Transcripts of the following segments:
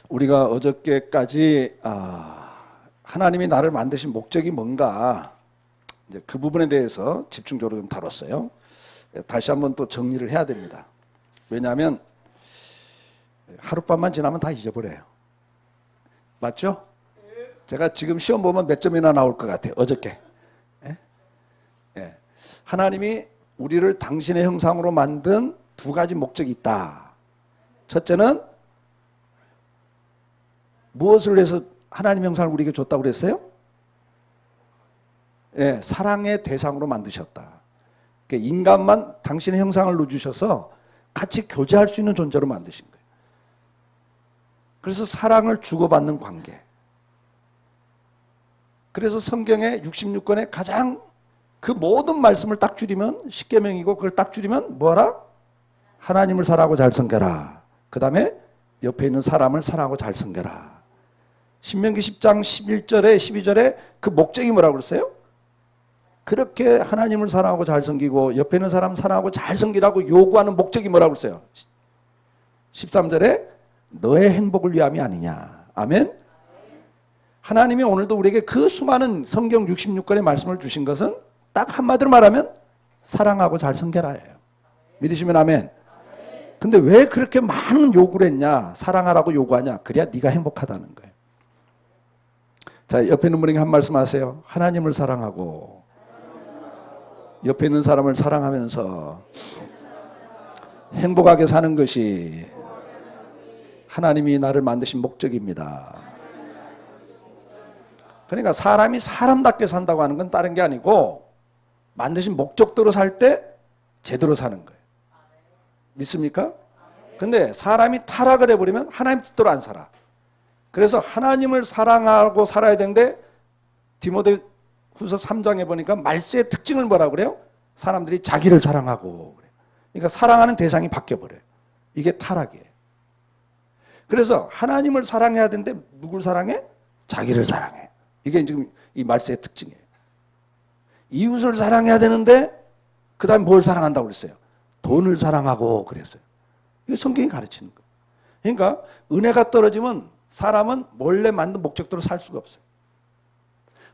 우리가 어저께까지 하나님이 나를 만드신 목적이 뭔가 이제 그 부분에 대해서 집중적으로 좀 다뤘어요. 다시 한번 또 정리를 해야 됩니다. 왜냐하면 하룻밤만 지나면 다 잊어버려요. 맞죠? 제가 지금 시험 보면 몇 점이나 나올 것 같아요. 어저께. 예? 예. 하나님이 우리를 당신의 형상으로 만든 두 가지 목적이 있다. 첫째는 무엇을 위해서 하나님 형상을 우리에게 줬다고 그랬어요? 예, 사랑의 대상으로 만드셨다. 그러니까 인간만 당신의 형상을 넣어주셔서 같이 교제할 수 있는 존재로 만드신 거예요. 그래서 사랑을 주고받는 관계. 그래서 성경의 66권의 가장 그 모든 말씀을 딱 줄이면 십계명이고 그걸 딱 줄이면 뭐하라? 하나님을 사랑하고 잘 섬겨라. 그 다음에 옆에 있는 사람을 사랑하고 잘 섬겨라. 신명기 10장 11절에 12절에 그 목적이 뭐라고 그랬어요? 그렇게 하나님을 사랑하고 잘 섬기고 옆에 있는 사람 사랑하고 잘 섬기라고 요구하는 목적이 뭐라고 그랬어요? 13절에 너의 행복을 위함이 아니냐. 아멘? 하나님이 오늘도 우리에게 그 수많은 성경 66권의 말씀을 주신 것은 딱 한마디로 말하면 사랑하고 잘 섬겨라예요. 믿으시면 아멘? 근데 왜 그렇게 많은 요구를 했냐? 사랑하라고 요구하냐? 그래야 네가 행복하다는 거예요. 자, 옆에 있는 분에게 한 말씀 하세요. 하나님을 사랑하고 옆에 있는 사람을 사랑하면서 행복하게 사는 것이 하나님이 나를 만드신 목적입니다. 그러니까 사람이 사람답게 산다고 하는 건 다른 게 아니고 만드신 목적대로 살 때 제대로 사는 거예요. 믿습니까? 근데 사람이 타락을 해버리면 하나님 뜻대로 안 살아. 그래서 하나님을 사랑하고 살아야 되는데 디모데후서 3장에 보니까 말세의 특징을 뭐라고 그래요? 사람들이 자기를 사랑하고 그래요. 그러니까 사랑하는 대상이 바뀌어버려요. 이게 타락이에요. 그래서 하나님을 사랑해야 되는데 누굴 사랑해? 자기를 사랑해. 이게 지금 이 말세의 특징이에요. 이웃을 사랑해야 되는데 그 다음에 뭘 사랑한다고 그랬어요? 돈을 사랑하고 그랬어요. 이게 성경이 가르치는 거예요. 그러니까 은혜가 떨어지면 사람은 원래 만든 목적대로 살 수가 없어요.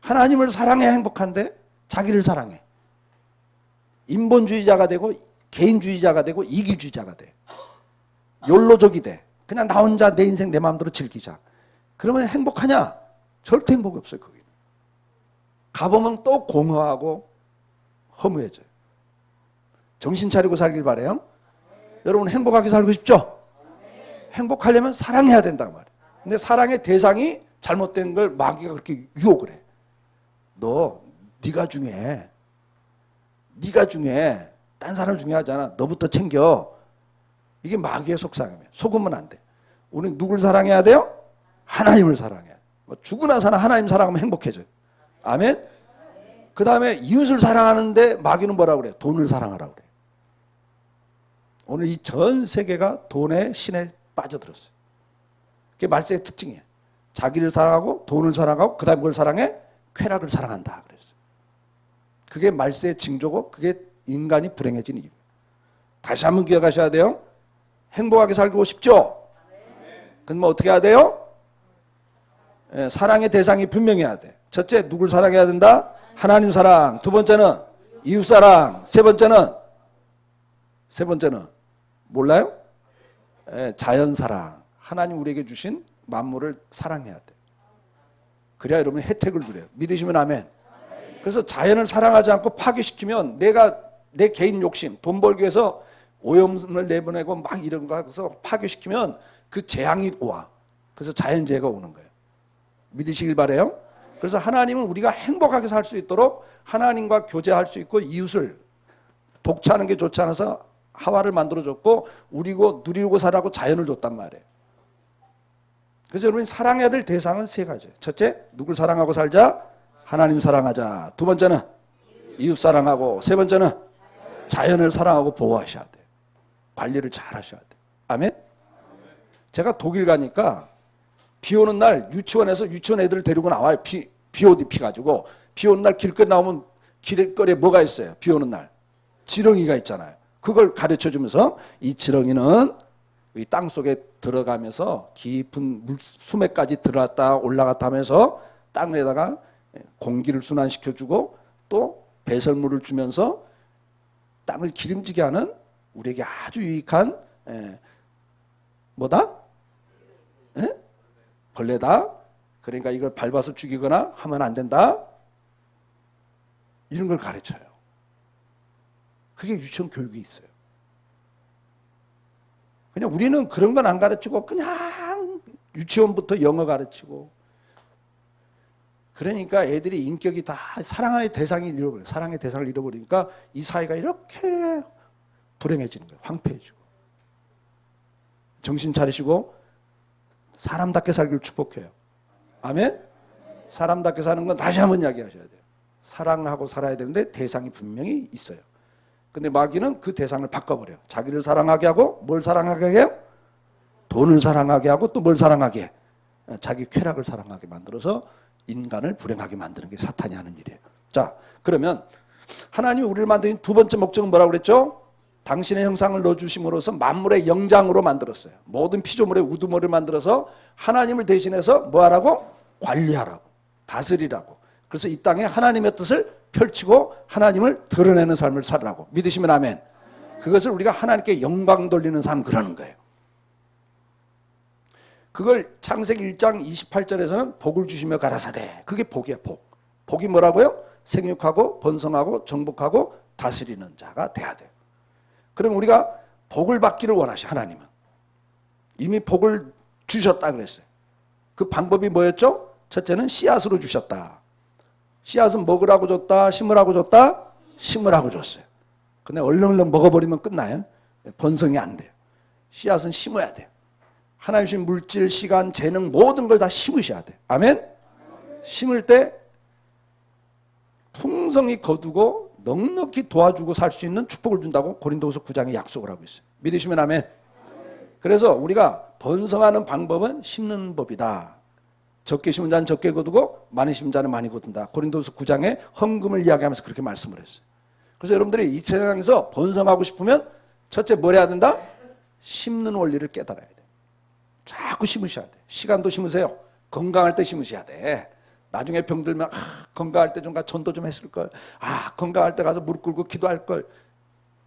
하나님을 사랑해야 행복한데 자기를 사랑해. 인본주의자가 되고 개인주의자가 되고 이기주의자가 돼. 욜로족이 돼. 그냥 나 혼자 내 인생 내 마음대로 즐기자. 그러면 행복하냐? 절대 행복이 없어요. 거기는. 가보면 또 공허하고 허무해져요. 정신 차리고 살길 바라요. 여러분 행복하게 살고 싶죠? 행복하려면 사랑해야 된단 말이에요. 근데 사랑의 대상이 잘못된 걸 마귀가 그렇게 유혹을 해. 너 네가 중요해. 네가 중요해. 딴 사람 중요하잖아. 너부터 챙겨. 이게 마귀의 속삭임이에요. 속으면 안 돼. 우리는 누굴 사랑해야 돼요? 하나님을 사랑해야 돼. 뭐 죽으나 사나 하나님 사랑하면 행복해져요. 아멘? 그 다음에 이웃을 사랑하는데 마귀는 뭐라고 그래요? 돈을 사랑하라고 그래요. 오늘 이 전 세계가 돈의 신에 빠져들었어요. 그게 말세의 특징이에요. 자기를 사랑하고 돈을 사랑하고 그 다음에 뭘 사랑해? 쾌락을 사랑한다 그랬어요. 그게 말세의 징조고 그게 인간이 불행해진 이유. 다시 한번 기억하셔야 돼요. 행복하게 살고 싶죠? 그럼 뭐 어떻게 해야 돼요? 예, 사랑의 대상이 분명해야 돼. 첫째 누굴 사랑해야 된다? 하나님 사랑. 두 번째는 이웃 사랑. 세 번째는 몰라요? 예, 자연 사랑. 하나님 우리에게 주신 만물을 사랑해야 돼. 그래야 여러분이 혜택을 누려요. 믿으시면 아멘. 그래서 자연을 사랑하지 않고 파괴시키면 내가 내 개인 욕심, 돈 벌기 위해서 오염을 내보내고 막 이런 거 해서 파괴시키면 그 재앙이 와. 그래서 자연재해가 오는 거예요. 믿으시길 바라요. 그래서 하나님은 우리가 행복하게 살 수 있도록 하나님과 교제할 수 있고 이웃을 독차하는 게 좋지 않아서 하와를 만들어줬고 우리고 누리고 살라고 자연을 줬단 말이에요. 그래서 여러분이 사랑해야 될 대상은 세 가지예요. 첫째, 누굴 사랑하고 살자? 하나님 사랑하자. 두 번째는 이웃 사랑하고 세 번째는 자연을 사랑하고 보호하셔야 돼요. 관리를 잘 하셔야 돼요. 아멘? 제가 독일 가니까 비 오는 날 유치원에서 유치원 애들을 데리고 나와요. 비옷 입혀가지고 비 오는 날 길거리 나오면 길거리에 뭐가 있어요? 비 오는 날 지렁이가 있잖아요. 그걸 가르쳐주면서 이 지렁이는 이 땅 속에 들어가면서 깊은 수맥까지 들어갔다 올라갔다 하면서 땅에다가 공기를 순환시켜주고 또 배설물을 주면서 땅을 기름지게 하는 우리에게 아주 유익한 뭐다? 벌레다. 그러니까 이걸 밟아서 죽이거나 하면 안 된다. 이런 걸 가르쳐요. 그게 유치원 교육이 있어요. 그냥 우리는 그런 건 안 가르치고 그냥 유치원부터 영어 가르치고, 그러니까 애들이 인격이 다 사랑의 대상을 잃어버려요. 사랑의 대상을 잃어버리니까 이 사회가 이렇게 불행해지는 거예요. 황폐해지고. 정신 차리시고 사람답게 살기를 축복해요. 아멘? 사람답게 사는 건 다시 한번 이야기하셔야 돼요. 사랑하고 살아야 되는데 대상이 분명히 있어요. 근데 마귀는 그 대상을 바꿔버려요. 자기를 사랑하게 하고 뭘 사랑하게 해요? 돈을 사랑하게 하고 또 뭘 사랑하게 해? 자기 쾌락을 사랑하게 만들어서 인간을 불행하게 만드는 게 사탄이 하는 일이에요. 자, 그러면 하나님이 우리를 만든 두 번째 목적은 뭐라고 그랬죠? 당신의 형상을 넣어주심으로써 만물의 영장으로 만들었어요. 모든 피조물의 우두머리를 만들어서 하나님을 대신해서 뭐하라고? 관리하라고, 다스리라고. 그래서 이 땅에 하나님의 뜻을 펼치고 하나님을 드러내는 삶을 살라고. 믿으시면 아멘. 그것을 우리가 하나님께 영광 돌리는 삶, 그러는 거예요. 그걸 창세기 1장 28절에서는 복을 주시며 가라사대. 그게 복이야, 복. 복이 뭐라고요? 생육하고 번성하고 정복하고 다스리는 자가 돼야 돼요. 그럼 우리가 복을 받기를 원하시, 하나님은. 이미 복을 주셨다 그랬어요. 그 방법이 뭐였죠? 첫째는 씨앗으로 주셨다. 씨앗은 먹으라고 줬다, 심으라고 줬다? 심으라고 줬어요. 근데 얼렁얼렁 먹어버리면 끝나요. 번성이 안 돼요. 씨앗은 심어야 돼요. 하나님 주신 물질, 시간, 재능 모든 걸 다 심으셔야 돼요. 아멘? 심을 때 풍성히 거두고 넉넉히 도와주고 살 수 있는 축복을 준다고 고린도후서 9장에 약속을 하고 있어요. 믿으시면 아멘? 그래서 우리가 번성하는 방법은 심는 법이다. 적게 심은 자는 적게 거두고 많이 심은 자는 많이 거둔다. 고린도후서 9장에 헌금을 이야기하면서 그렇게 말씀을 했어요. 그래서 여러분들이 이 세상에서 번성하고 싶으면 첫째 뭘 해야 된다? 심는 원리를 깨달아야 돼. 자꾸 심으셔야 돼. 시간도 심으세요. 건강할 때 심으셔야 돼. 나중에 병들면 건강할 때 좀 가 전도 좀 했을걸. 건강할 때 가서 무릎 꿇고 기도할걸.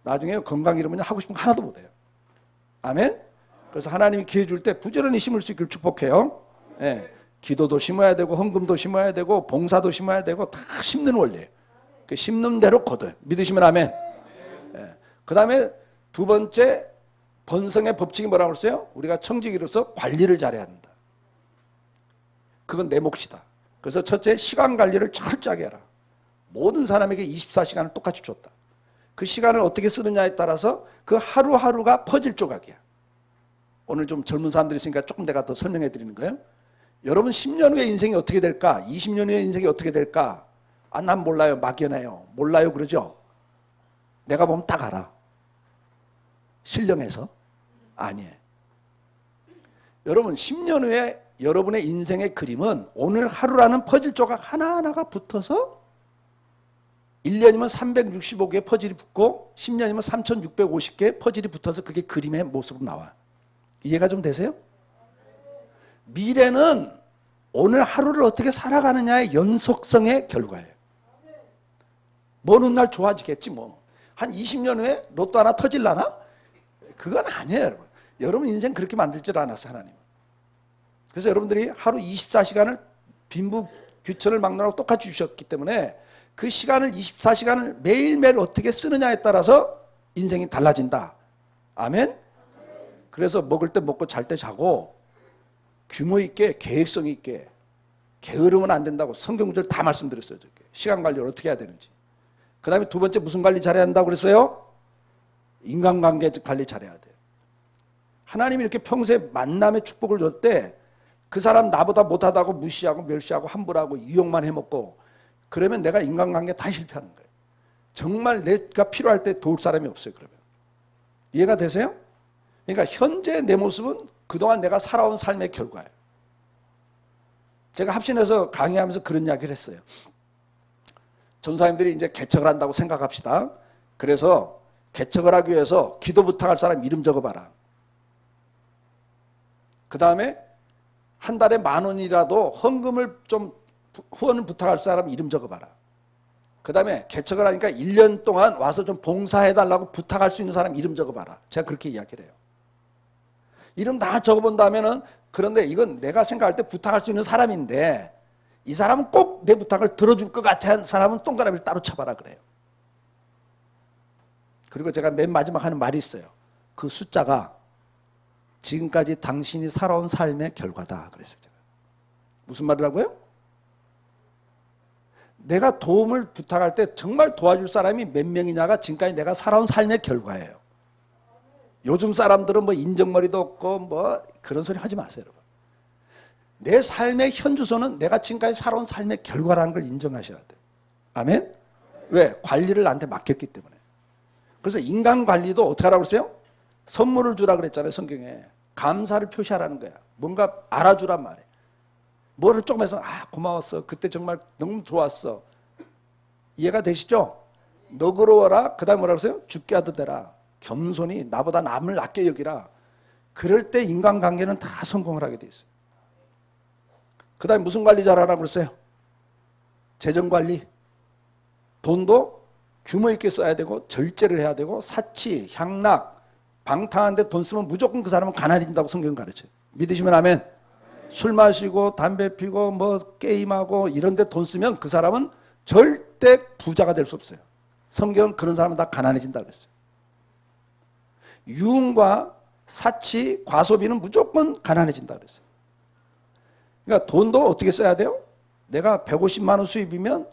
나중에 건강 잃으면 하고 싶은 거 하나도 못해요. 아멘? 그래서 하나님이 기회 줄 때 부지런히 심을 수 있기를 축복해요. 예. 기도도 심어야 되고 헌금도 심어야 되고 봉사도 심어야 되고 다 심는 원리예요. 그 심는 대로 거둬요. 믿으시면 아멘. 예. 그 다음에 두 번째 번성의 법칙이 뭐라고 그랬어요? 우리가 청지기로서 관리를 잘해야 한다. 그건 내 몫이다. 그래서 첫째, 시간 관리를 철저하게 해라. 모든 사람에게 24시간을 똑같이 줬다. 그 시간을 어떻게 쓰느냐에 따라서 그 하루하루가 퍼즐 조각이야. 오늘 좀 젊은 사람들이 있으니까 조금 내가 더 설명해 드리는 거예요. 여러분 10년 후에 인생이 어떻게 될까? 20년 후에 인생이 어떻게 될까? 난 몰라요. 막연해요. 몰라요 그러죠? 내가 보면 딱 알아. 신령해서? 아니에요. 여러분 10년 후에 여러분의 인생의 그림은 오늘 하루라는 퍼즐 조각 하나하나가 붙어서 1년이면 365개의 퍼즐이 붙고 10년이면 3650개의 퍼즐이 붙어서 그게 그림의 모습으로 나와요. 이해가 좀 되세요? 미래는 오늘 하루를 어떻게 살아가느냐의 연속성의 결과예요. 어느 날 좋아지겠지 뭐. 한 20년 후에 로또 하나 터질라나? 그건 아니에요 여러분. 여러분 인생 그렇게 만들 줄 않았어요 하나님은. 그래서 여러분들이 하루 24시간을 빈부귀천을 막론하고 똑같이 주셨기 때문에 그 시간을 24시간을 매일매일 어떻게 쓰느냐에 따라서 인생이 달라진다. 아멘? 그래서 먹을 때 먹고 잘 때 자고 규모 있게 계획성 있게 게으르면 안 된다고 성경 구절 다 말씀드렸어요. 시간 관리를 어떻게 해야 되는지. 그 다음에 두 번째 무슨 관리 잘해야 한다고 그랬어요? 인간관계 관리 잘해야 돼요. 하나님이 이렇게 평소에 만남의 축복을 줄 때 그 사람 나보다 못하다고 무시하고 멸시하고 함부로하고 이용만 해먹고 그러면 내가 인간관계 다 실패하는 거예요. 정말 내가 필요할 때 도울 사람이 없어요. 그러면 이해가 되세요? 그러니까 현재 내 모습은 그동안 내가 살아온 삶의 결과예요. 제가 합신해서 강의하면서 그런 이야기를 했어요. 전사님들이 이제 개척을 한다고 생각합시다. 그래서 개척을 하기 위해서 기도 부탁할 사람 이름 적어봐라. 그 다음에 한 달에 10,000원이라도 헌금을 좀 후원을 부탁할 사람 이름 적어봐라. 그 다음에 개척을 하니까 1년 동안 와서 좀 봉사해달라고 부탁할 수 있는 사람 이름 적어봐라. 제가 그렇게 이야기를 해요. 이름 다 적어본다면은, 그런데 이건 내가 생각할 때 부탁할 수 있는 사람인데 이 사람은 꼭 내 부탁을 들어줄 것 같은 사람은 동그라미를 따로 쳐봐라 그래요. 그리고 제가 맨 마지막 하는 말이 있어요. 그 숫자가 지금까지 당신이 살아온 삶의 결과다 그랬어요. 제가. 무슨 말이라고요? 내가 도움을 부탁할 때 정말 도와줄 사람이 몇 명이냐가 지금까지 내가 살아온 삶의 결과예요. 요즘 사람들은 뭐 인정머리도 없고 뭐 그런 소리 하지 마세요, 여러분. 내 삶의 현주소는 내가 지금까지 살아온 삶의 결과라는 걸 인정하셔야 돼요. 아멘? 왜? 관리를 나한테 맡겼기 때문에. 그래서 인간 관리도 어떻게 하라고 그랬어요? 선물을 주라 그랬잖아요, 성경에. 감사를 표시하라는 거야. 뭔가 알아주란 말이에요. 뭐를 조금 해서 고마웠어. 그때 정말 너무 좋았어. 이해가 되시죠? 너그러워라. 그 다음에 뭐라고 했어요? 죽게 하도 되라. 겸손히 나보다 남을 낮게 여기라. 그럴 때 인간관계는 다 성공을 하게 돼 있어요. 그 다음에 무슨 관리 잘하라고 그랬어요? 재정관리. 돈도 규모 있게 써야 되고 절제를 해야 되고 사치, 향락, 방탕한 데 돈 쓰면 무조건 그 사람은 가난해진다고 성경은 가르쳐요. 믿으시면 아멘. 술 마시고 담배 피고 뭐 게임하고 이런 데 돈 쓰면 그 사람은 절대 부자가 될 수 없어요. 성경은 그런 사람은 다 가난해진다고 그랬어요. 유흥과 사치, 과소비는 무조건 가난해진다고 그랬어요. 그러니까 돈도 어떻게 써야 돼요? 내가 150만 원 수입이면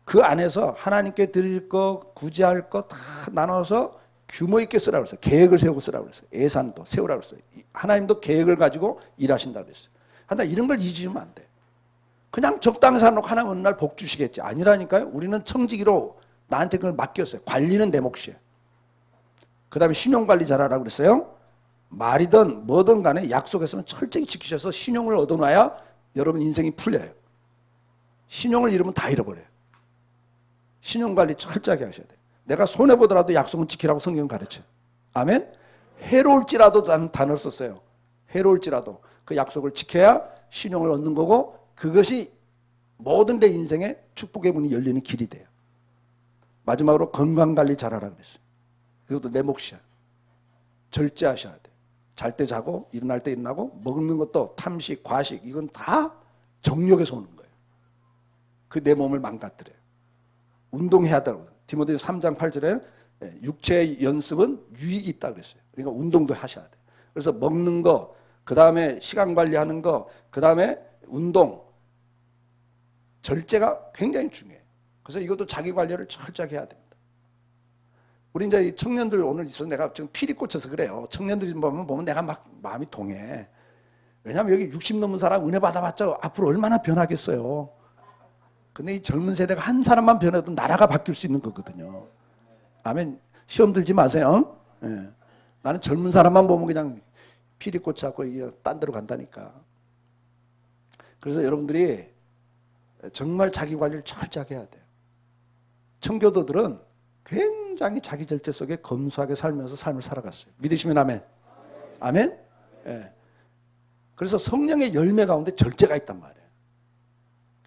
그 안에서 하나님께 드릴 거, 구제할 거 다 나눠서 규모 있게 쓰라고 그랬어요. 계획을 세우고 쓰라고 그랬어요. 예산도 세우라고 그랬어요. 하나님도 계획을 가지고 일하신다고 그랬어요. 하나 이런 걸 잊으면 안 돼. 그냥 적당히 살아놓고 하나님 어느 날 복 주시겠지. 아니라니까요. 우리는 청지기로 나한테 그걸 맡겼어요. 관리는 내 몫이에요. 그 다음에 신용관리 잘하라고 그랬어요. 말이든 뭐든 간에 약속했으면 철저히 지키셔서 신용을 얻어놔야 여러분 인생이 풀려요. 신용을 잃으면 다 잃어버려요. 신용관리 철저하게 하셔야 돼요. 내가 손해보더라도 약속은 지키라고 성경은 가르쳐요. 아멘? 해로울지라도 단어를 썼어요. 해로울지라도 그 약속을 지켜야 신용을 얻는 거고 그것이 모든 내 인생의 축복의 문이 열리는 길이 돼요. 마지막으로 건강관리 잘하라고 그랬어요. 이것도 내 몫이야. 절제하셔야 돼. 잘 때 자고 일어날 때 일어나고 먹는 것도 탐식, 과식 이건 다 정욕에서 오는 거예요. 그 내 몸을 망가뜨려요. 운동해야 한다고. 디모데 3장 8절에 육체의 연습은 유익이 있다고 그랬어요. 그러니까 운동도 하셔야 돼요. 그래서 먹는 거, 그 다음에 시간 관리하는 거, 그 다음에 운동, 절제가 굉장히 중요해요. 그래서 이것도 자기 관리를 철저하게 해야 됩니다. 우리 이제 청년들 오늘 있어서 내가 지금 피리 꽂혀서 그래요. 청년들이 보면 내가 막 마음이 동해. 왜냐하면 여기 60 넘은 사람 은혜 받아봤자 앞으로 얼마나 변하겠어요. 근데 이 젊은 세대가 한 사람만 변해도 나라가 바뀔 수 있는 거거든요. 아멘. 시험 들지 마세요. 예. 나는 젊은 사람만 보면 그냥 피리 꽂혀갖고 딴 데로 간다니까. 그래서 여러분들이 정말 자기 관리를 철저하게 해야 돼요. 청교도들은 굉장히 자기 절제 속에 검소하게 살면서 삶을 살아갔어요. 믿으시면 아멘. 아멘? 예. 그래서 성령의 열매 가운데 절제가 있단 말이에요.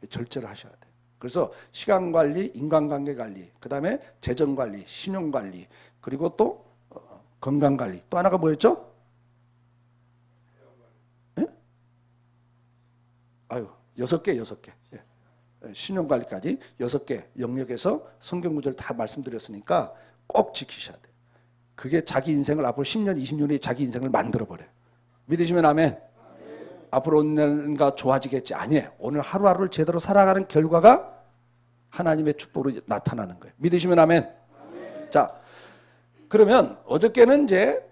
절제를 하셔야 돼요. 그래서 시간 관리, 인간관계 관리, 그 다음에 재정 관리, 신용 관리, 그리고 또 건강 관리. 또 하나가 뭐였죠? 예? 아유, 6개. 예. 신용 관리까지 6개 영역에서 성경 구절을 다 말씀드렸으니까 꼭 지키셔야 돼요. 그게 자기 인생을 앞으로 10년, 20년이 자기 인생을 만들어버려요. 믿으시면 아멘. 앞으로 언젠가 좋아지겠지. 아니에요. 오늘 하루하루를 제대로 살아가는 결과가 하나님의 축복으로 나타나는 거예요. 믿으시면 아멘. 자, 그러면 어저께는 이제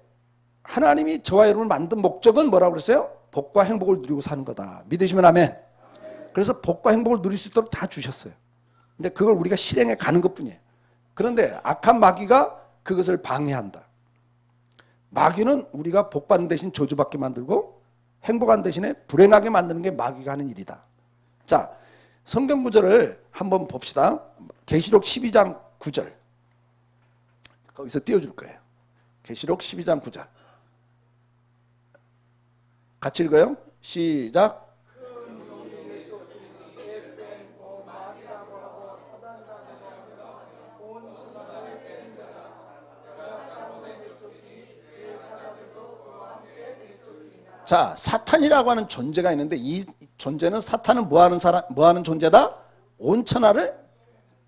하나님이 저와 여러분을 만든 목적은 뭐라고 그랬어요? 복과 행복을 누리고 사는 거다. 믿으시면 아멘. 그래서 복과 행복을 누릴 수 있도록 다 주셨어요. 근데 그걸 우리가 실행해 가는 것뿐이에요. 그런데 악한 마귀가 그것을 방해한다. 마귀는 우리가 복받는 대신 저주받게 만들고 행복한 대신에 불행하게 만드는 게 마귀가 하는 일이다. 자, 성경 구절을 한번 봅시다. 계시록 12장 9절. 거기서 띄워줄 거예요. 계시록 12장 9절. 같이 읽어요. 시작. 자, 사탄이라고 하는 존재가 있는데 이 존재는 사탄은 뭐 하는 사람, 뭐 하는 존재다? 온 천하를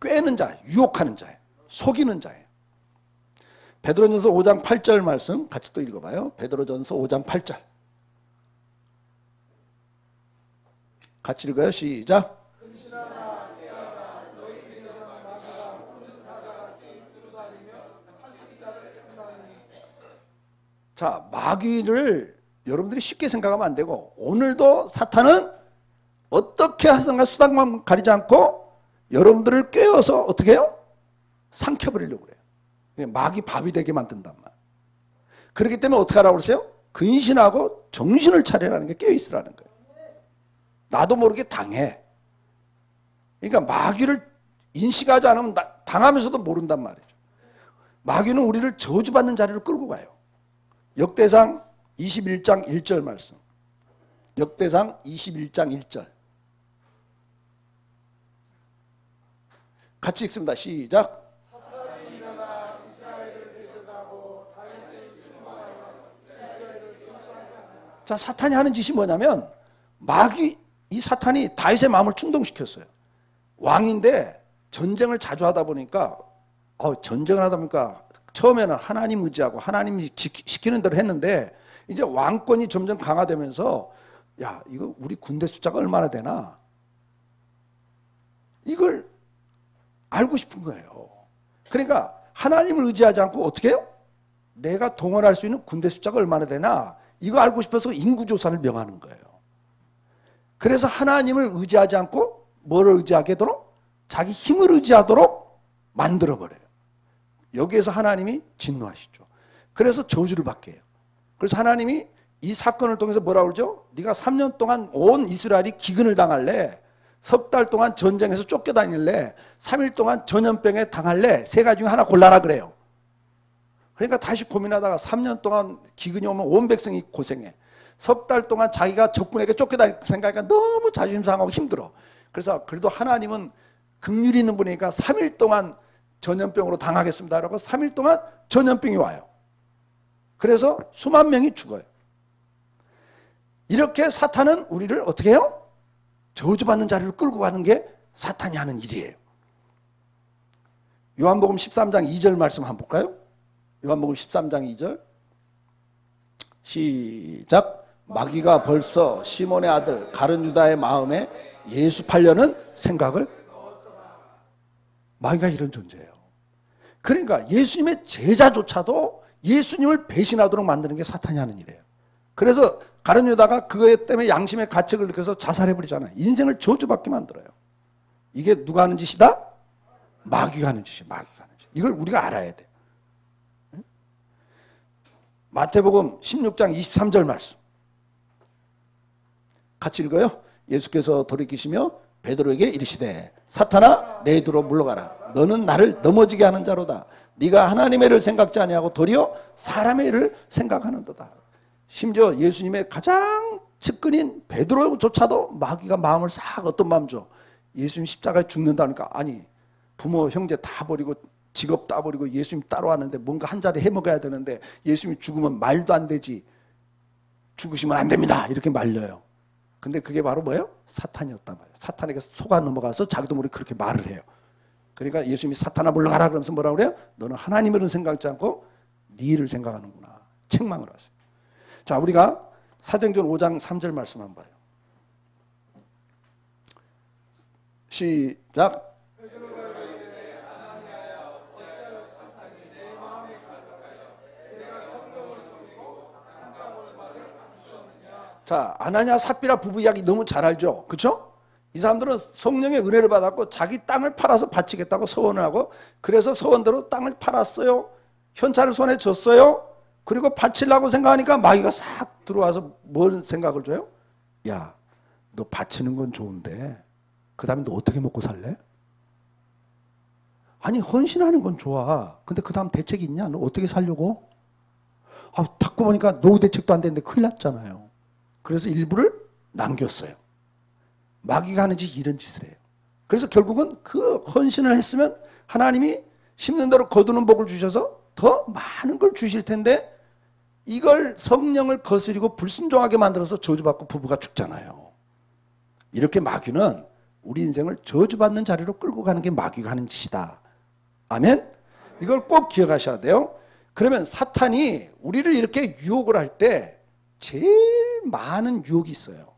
꿰는 자, 유혹하는 자예요. 속이는 자예요. 베드로전서 5장 8절 말씀 같이 또 읽어봐요. 베드로전서 5장 8절. 같이 읽어요. 시작. 자, 마귀를 여러분들이 쉽게 생각하면 안 되고, 오늘도 사탄은 어떻게 하든가 수단만 가리지 않고 여러분들을 꿰어서 어떻게 해요? 삼켜버리려고 그래요. 마귀 밥이 되게 만든단 말이에요. 그렇기 때문에 어떻게 하라고 그러세요? 근신하고 정신을 차리라는 게 깨어있으라는 거예요. 나도 모르게 당해. 그러니까 마귀를 인식하지 않으면 당하면서도 모른단 말이죠. 마귀는 우리를 저주받는 자리로 끌고 가요. 역대상 21장 1절 말씀. 역대상 21장 1절. 같이 읽습니다. 시작. 자, 사탄이 하는 짓이 뭐냐면 마귀, 이 사탄이 다윗의 마음을 충동시켰어요. 왕인데 전쟁을 자주 하다 보니까 전쟁을 하다 보니까 처음에는 하나님 의지하고 하나님이 시키는 대로 했는데 이제 왕권이 점점 강화되면서 야, 이거 우리 군대 숫자가 얼마나 되나? 이걸 알고 싶은 거예요. 그러니까 하나님을 의지하지 않고 어떻게 해요? 내가 동원할 수 있는 군대 숫자가 얼마나 되나? 이거 알고 싶어서 인구조사를 명하는 거예요. 그래서 하나님을 의지하지 않고 뭐를 의지하게 하도록? 자기 힘을 의지하도록 만들어버려요. 여기에서 하나님이 진노하시죠. 그래서 저주를 받게 해요. 그래서 하나님이 이 사건을 통해서 뭐라고 그러죠? 네가 3년 동안 온 이스라엘이 기근을 당할래? 석 달 동안 전쟁에서 쫓겨다닐래? 3일 동안 전염병에 당할래? 세 가지 중에 하나 골라라 그래요. 그러니까 다시 고민하다가 3년 동안 기근이 오면 온 백성이 고생해. 석 달 동안 자기가 적군에게 쫓겨다닐 생각하니까 너무 자존심 상하고 힘들어. 그래서 그래도 하나님은 긍휼이 있는 분이니까 3일 동안 전염병으로 당하겠습니다 라고 3일 동안 전염병이 와요. 그래서 수만 명이 죽어요. 이렇게 사탄은 우리를 어떻게 해요? 저주받는 자리로 끌고 가는 게 사탄이 하는 일이에요. 요한복음 13장 2절 말씀 한번 볼까요? 요한복음 13장 2절 시작. 마귀가 벌써 시몬의 아들 가룟 유다의 마음에 예수 팔려는 생각을, 마귀가 이런 존재예요. 그러니까 예수님의 제자조차도 예수님을 배신하도록 만드는 게 사탄이 하는 일이에요. 그래서 가룟 유다가 그것 때문에 양심의 가책을 느껴서 자살해버리잖아요. 인생을 저주받게 만들어요. 이게 누가 하는 짓이다? 마귀가 하는 짓이에요. 마귀가 하는 짓. 이걸 우리가 알아야 돼요. 마태복음 16장 23절 말씀 같이 읽어요. 예수께서 돌이키시며 베드로에게 이르시되 사탄아 내 뒤로 물러가라. 너는 나를 넘어지게 하는 자로다. 네가 하나님의 일을 생각지 아니하고 도리어 사람의 일을 생각하는도다. 심지어 예수님의 가장 측근인 베드로조차도 마귀가 마음을 싹 어떤 마음 줘. 예수님 십자가에 죽는다니까 아니 부모 형제 다 버리고 직업 다 버리고 예수님 따라왔는데 뭔가 한 자리 해먹어야 되는데 예수님이 죽으면 말도 안 되지. 죽으시면 안 됩니다. 이렇게 말려요. 근데 그게 바로 뭐예요? 사탄이었단 말이에요. 사탄에게 속아 넘어가서 자기도 모르게 그렇게 말을 해요. 그러니까 예수님이 사탄아 물러가라 그러면서 뭐라고 그래요? 너는 하나님을 생각지 않고 네 일을 생각하는구나. 책망을 하세요. 자, 우리가 사도행전 5장 3절 말씀 한번 봐요. 시작. 자, 아나니아 삽비라 부부 이야기 너무 잘 알죠? 그렇죠? 이 사람들은 성령의 은혜를 받았고 자기 땅을 팔아서 바치겠다고 서원을 하고 그래서 서원대로 땅을 팔았어요. 현찰을 손에 줬어요. 그리고 바치려고 생각하니까 마귀가 싹 들어와서 뭘 생각을 줘요? 야, 너 바치는 건 좋은데 그 다음에 너 어떻게 먹고 살래? 아니 헌신하는 건 좋아. 근데 그 다음 대책이 있냐? 너 어떻게 살려고? 아, 닦고 보니까 노후 대책도 안 되는데 큰일 났잖아요. 그래서 일부를 남겼어요. 마귀가 하는 짓이 이런 짓을 해요. 그래서 결국은 그 헌신을 했으면 하나님이 심는 대로 거두는 복을 주셔서 더 많은 걸 주실 텐데 이걸 성령을 거스리고 불순종하게 만들어서 저주받고 부부가 죽잖아요. 이렇게 마귀는 우리 인생을 저주받는 자리로 끌고 가는 게 마귀가 하는 짓이다. 아멘? 이걸 꼭 기억하셔야 돼요. 그러면 사탄이 우리를 이렇게 유혹을 할 때 제일 많은 유혹이 있어요.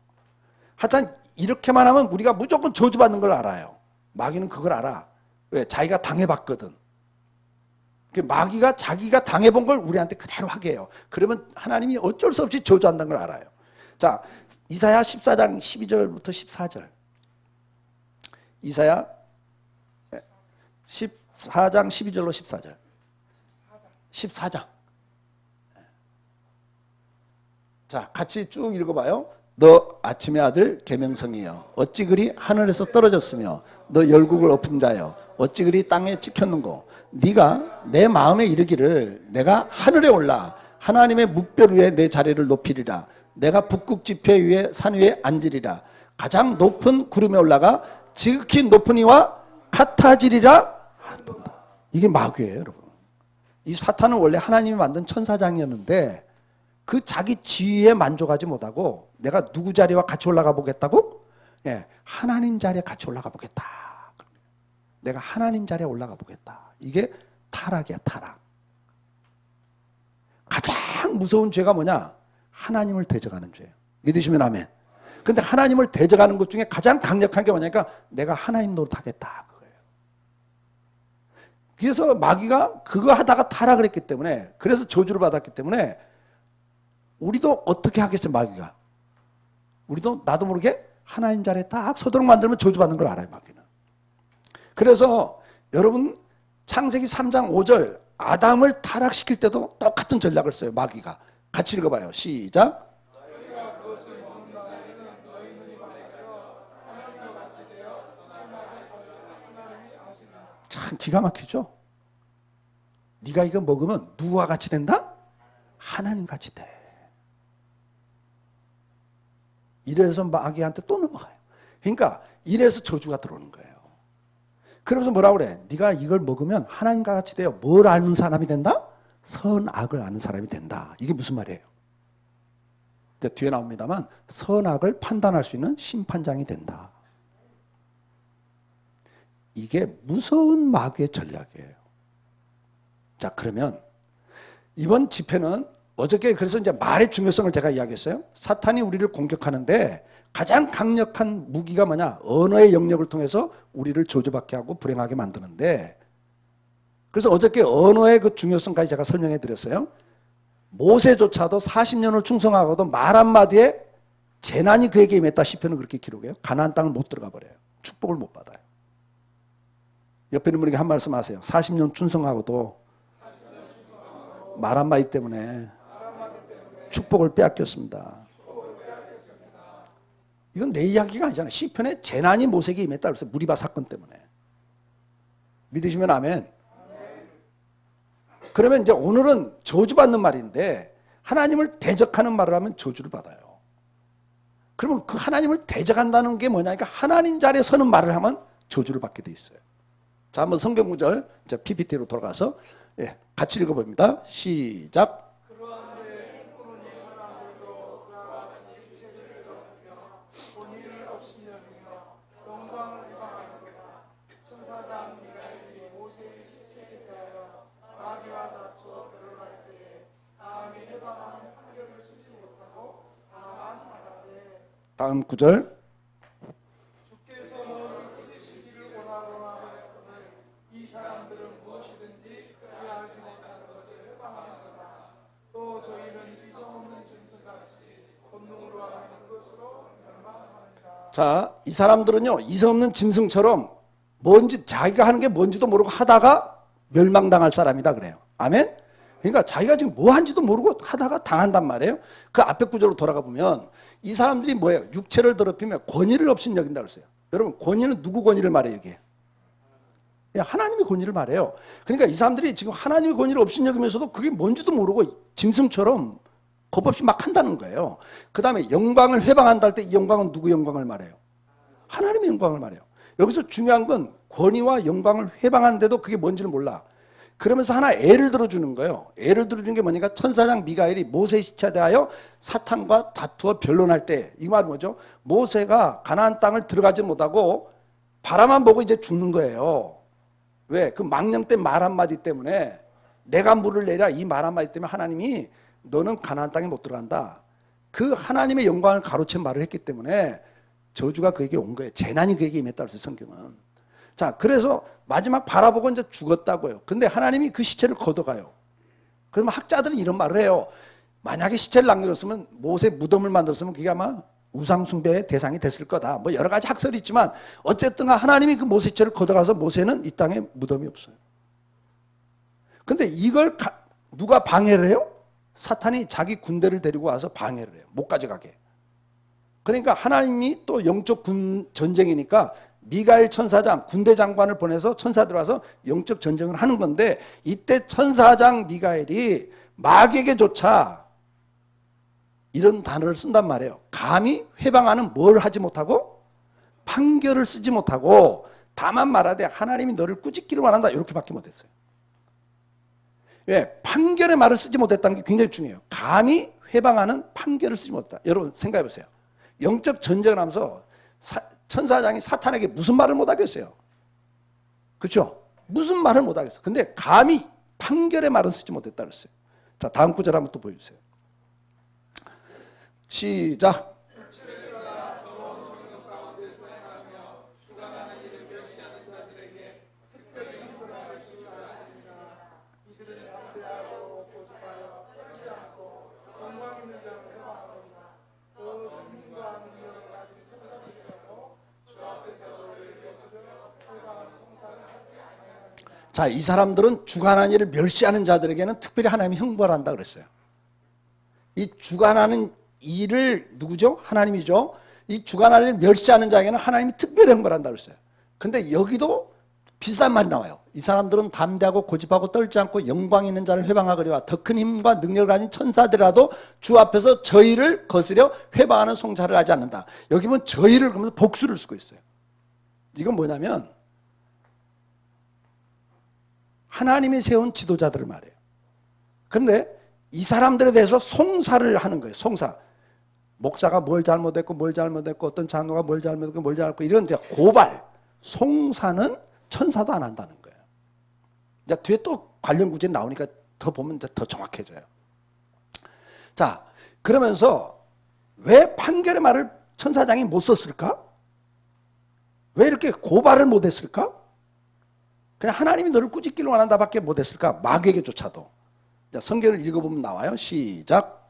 하여튼 이렇게만 하면 우리가 무조건 저주받는 걸 알아요. 마귀는 그걸 알아. 왜? 자기가 당해봤거든. 마귀가 자기가 당해본 걸 우리한테 그대로 하게 해요. 그러면 하나님이 어쩔 수 없이 저주한다는 걸 알아요. 자, 이사야 14장 12절부터 14절. 이사야 14장 12절로 14절. 14장. 자, 같이 쭉 읽어봐요. 너 아침의 아들 계명성이여 어찌 그리 하늘에서 떨어졌으며 너 열국을 엎은 자여 어찌 그리 땅에 찍혔는고 네가 내 마음에 이르기를 내가 하늘에 올라 하나님의 묵별 위에 내 자리를 높이리라 내가 북극 지폐 위에 산 위에 앉으리라 가장 높은 구름에 올라가 지극히 높은 이와 같아지리라. 이게 마귀예요, 여러분. 이 사탄은 원래 하나님이 만든 천사장이었는데 그 자기 지위에 만족하지 못하고 내가 누구 자리와 같이 올라가 보겠다고? 예, 하나님 자리에 같이 올라가 보겠다. 내가 하나님 자리에 올라가 보겠다. 이게 타락이야, 타락. 가장 무서운 죄가 뭐냐? 하나님을 대적하는 죄예요. 믿으시면 아멘. 근데 하나님을 대적하는 것 중에 가장 강력한 게 뭐냐니까 내가 하나님 노릇하겠다. 그거예요. 그래서 마귀가 그거 하다가 타락을 했기 때문에 그래서 저주를 받았기 때문에 우리도 어떻게 하겠어요, 마귀가? 우리도 나도 모르게 하나님 자리에 딱 서도록 만들면 저주받는 걸 알아요, 마귀는. 그래서 여러분 창세기 3장 5절 아담을 타락시킬 때도 똑같은 전략을 써요, 마귀가. 같이 읽어봐요. 시작. 참 기가 막히죠? 네가 이거 먹으면 누구와 같이 된다? 하나님 같이 돼. 이래서 마귀한테 또 넘어가요. 그러니까 이래서 저주가 들어오는 거예요. 그러면서 뭐라고 그래? 네가 이걸 먹으면 하나님과 같이 돼요. 뭘 아는 사람이 된다? 선악을 아는 사람이 된다. 이게 무슨 말이에요? 뒤에 나옵니다만 선악을 판단할 수 있는 심판장이 된다. 이게 무서운 마귀의 전략이에요. 자, 그러면 이번 집회는 어저께 그래서 이제 말의 중요성을 제가 이야기했어요. 사탄이 우리를 공격하는데 가장 강력한 무기가 뭐냐? 언어의 영역을 통해서 우리를 저주받게 하고 불행하게 만드는데 그래서 어저께 언어의 그 중요성까지 제가 설명해 드렸어요. 모세조차도 40년을 충성하고도 말 한마디에 재난이 그에게 임했다. 시편은 그렇게 기록해요. 가나안 땅을 못 들어가 버려요. 축복을 못 받아요. 옆에 있는 분에게 한 말씀 하세요. 40년 충성하고도 말 한마디 때문에 축복을 빼앗겼습니다. 이건 내 이야기가 아니잖아요. 시편에 재난이 모세에게 임했다. 그래서 무리바 사건 때문에. 믿으시면 아멘. 그러면 이제 오늘은 저주받는 말인데 하나님을 대적하는 말을 하면 저주를 받아요. 그러면 그 하나님을 대적한다는 게 뭐냐니까 하나님 자리에 서는 말을 하면 저주를 받게 돼 있어요. 자, 한번 성경 구절 PPT로 돌아가서 같이 읽어봅니다. 시작. 다음 구절. 주께서 너를 부르시기를 원하거나 이 사람들은 무엇이든지 그리하지 못하는 것을 해방하는구나. 또 저희는 이성 없는 짐승같이 본능으로 하는 것으로 멸망하느니라. 자, 이 사람들은요 이성 없는 짐승처럼 뭔지 자기가 하는 게 뭔지도 모르고 하다가 멸망당할 사람이다 그래요. 아멘? 그러니까 자기가 지금 뭐 한지도 모르고 하다가 당한단 말이에요. 그 앞에 구절로 돌아가 보면 이 사람들이 뭐예요? 육체를 더럽히면 권위를 없인 여긴다 그랬어요. 여러분 권위는 누구 권위를 말해요 이게? 하나님의 권위를 말해요. 그러니까 이 사람들이 지금 하나님의 권위를 없인 여기면서도 그게 뭔지도 모르고 짐승처럼 겁 없이 막 한다는 거예요. 그 다음에 영광을 회방한다 할 때 이 영광은 누구 영광을 말해요? 하나님의 영광을 말해요. 여기서 중요한 건 권위와 영광을 회방하는데도 그게 뭔지를 몰라. 그러면서 하나 예를 들어주는 거예요. 예를 들어주는 게 뭐냐면 천사장 미가엘이 모세의 시체에 대하여 사탄과 다투어 변론할 때, 이 말은 뭐죠? 모세가 가나안 땅을 들어가지 못하고 바라만 보고 이제 죽는 거예요. 왜? 그 망령된 말 한마디 때문에, 내가 물을 내랴 이 말 한마디 때문에 하나님이 너는 가나안 땅에 못 들어간다. 그 하나님의 영광을 가로챈 말을 했기 때문에 저주가 그에게 온 거예요. 재난이 그에게 임했다고 했어요, 성경은. 자, 그래서 마지막 바라보고 이제 죽었다고요. 근데 하나님이 그 시체를 걷어가요. 그러면 학자들은 이런 말을 해요. 만약에 시체를 남겼으면, 모세 무덤을 만들었으면 그게 아마 우상숭배의 대상이 됐을 거다. 뭐 여러 가지 학설이 있지만 어쨌든 하나님이 그 모세 시체를 걷어가서 모세는 이 땅에 무덤이 없어요. 근데 이걸 누가 방해를 해요? 사탄이 자기 군대를 데리고 와서 방해를 해요. 못 가져가게. 그러니까 하나님이 또 영적 전쟁이니까 미가엘 천사장, 군대 장관을 보내서 천사들 와서 영적 전쟁을 하는 건데, 이때 천사장 미가엘이 마귀에게조차 이런 단어를 쓴단 말이에요. 감히 회방하는 뭘 하지 못하고 판결을 쓰지 못하고 다만 말하되 하나님이 너를 꾸짖기를 원한다, 이렇게밖에 못했어요. 왜? 판결의 말을 쓰지 못했다는 게 굉장히 중요해요. 감히 회방하는 판결을 쓰지 못했다. 여러분 생각해 보세요. 영적 전쟁을 하면서 천사장이 사탄에게 무슨 말을 못하겠어요? 그렇죠? 무슨 말을 못하겠어. 근데 감히 판결의 말은 쓰지 못했다 그랬어요. 자, 다음 구절 한번 또 보여주세요. 시작. 자, 이 사람들은 주관하는 일을 멸시하는 자들에게는 특별히 하나님이 형벌을 한다 그랬어요. 이 주관하는 일을 누구죠? 하나님이죠. 이 주관하는 일을 멸시하는 자에게는 하나님이 특별히 형벌한다 그랬어요. 근데 여기도 비슷한 말이 나와요. 이 사람들은 담대하고 고집하고 떨지 않고 영광 있는 자를 회방하거니와 더 큰 힘과 능력을 가진 천사들이라도 주 앞에서 저희를 거스려 회방하는 송사를 하지 않는다. 여기 보면 저희를 그러면서 복수를 쓰고 있어요. 이건 뭐냐면 하나님이 세운 지도자들을 말해요. 그런데 이 사람들에 대해서 송사를 하는 거예요. 송사. 목사가 뭘 잘못했고 뭘 잘못했고 어떤 장로가 뭘 잘못했고 뭘 잘못했고 이런 이제 고발. 송사는 천사도 안 한다는 거예요. 이제 뒤에 또 관련 구절이 나오니까 더 보면 이제 더 정확해져요. 자, 그러면서 왜 판결의 말을 천사장이 못 썼을까? 왜 이렇게 고발을 못 했을까? 그냥 하나님이 너를 꾸짖기를 원한다 밖에 못했을까? 마귀에게조차도. 성경을 읽어보면 나와요. 시작.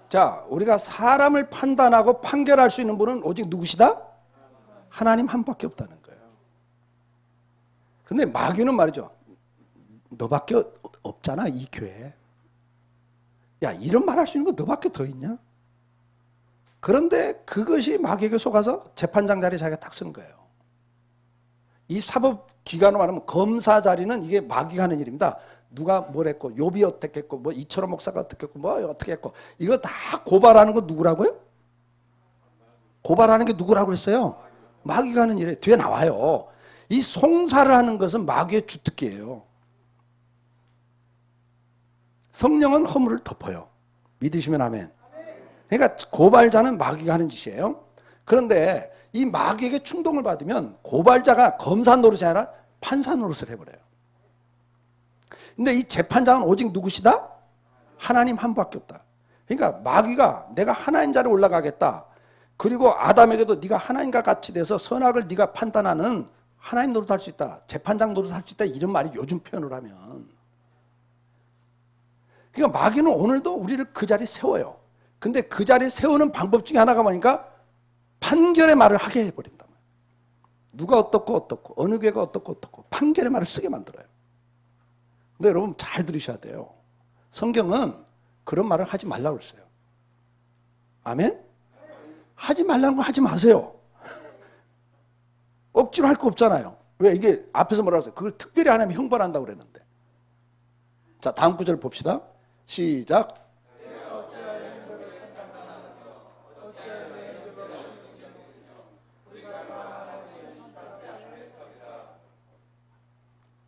자, 우리가 사람을 판단하고 판결할 수 있는 분은 오직 누구시다? 하나님 한 밖에 없다는 거예요. 근데 마귀는 말이죠. 너밖에 없잖아, 이 교회에. 야, 이런 말 할 수 있는 거 너밖에 더 있냐? 그런데 그것이 마귀에게 속아서 재판장 자리에 자기가 딱 쓰는 거예요. 이 사법기관으로 말하면 검사 자리는 이게 마귀가 하는 일입니다. 누가 뭘 했고, 욥이 어떻게 했고, 뭐 이철호 목사가 어떻게 했고, 뭐 어떻게 했고, 이거 다 고발하는 거 누구라고요? 고발하는 게 누구라고 그랬어요? 마귀가 하는 일에 뒤에 나와요. 이 송사를 하는 것은 마귀의 주특기예요. 성령은 허물을 덮어요. 믿으시면 아멘. 그러니까 고발자는 마귀가 하는 짓이에요. 그런데 이 마귀에게 충동을 받으면 고발자가 검사 노릇이 아니라 판사 노릇을 해버려요. 근데 이 재판장은 오직 누구시다? 하나님 한 분밖에 없다. 그러니까 마귀가 내가 하나님 자리에 올라가겠다. 그리고 아담에게도 네가 하나님과 같이 돼서 선악을 네가 판단하는 하나님 노릇 할 수 있다. 재판장 노릇 할 수 있다. 이런 말이 요즘 표현을 하면. 그러니까 마귀는 오늘도 우리를 그 자리에 세워요. 근데 그 자리에 세우는 방법 중에 하나가 뭐니까 판결의 말을 하게 해버린단 말이에요. 누가 어떻고 어느 교회가 어떻고 판결의 말을 쓰게 만들어요. 근데 여러분 잘 들으셔야 돼요. 성경은 그런 말을 하지 말라고 그랬어요. 아멘? 하지 말라는 거 하지 마세요. 억지로 할 거 없잖아요. 왜? 이게 앞에서 뭐라고 했어요? 그걸 특별히 하나님이 형벌한다고 그랬는데. 자, 다음 구절 봅시다. 시작.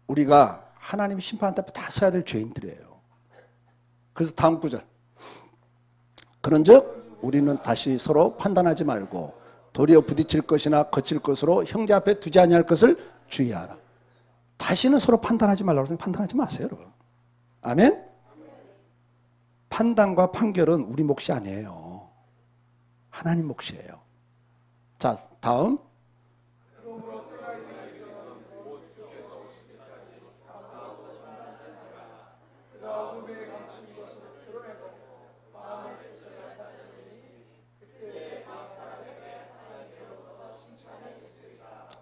우리가 하나님 심판 앞에 다 서야 될 죄인들이에요. 그래서 다음 구절. 그런즉 우리는 다시 서로 판단하지 말고 도리어 부딪힐 것이나 거칠 것으로 형제 앞에 두지 아니할 것을 주의하라. 다시는 서로 판단하지 말라고 해서 판단하지 마세요, 여러분. 아멘? 판단과 판결은 우리 몫이 아니에요. 하나님 몫이에요. 자, 다음.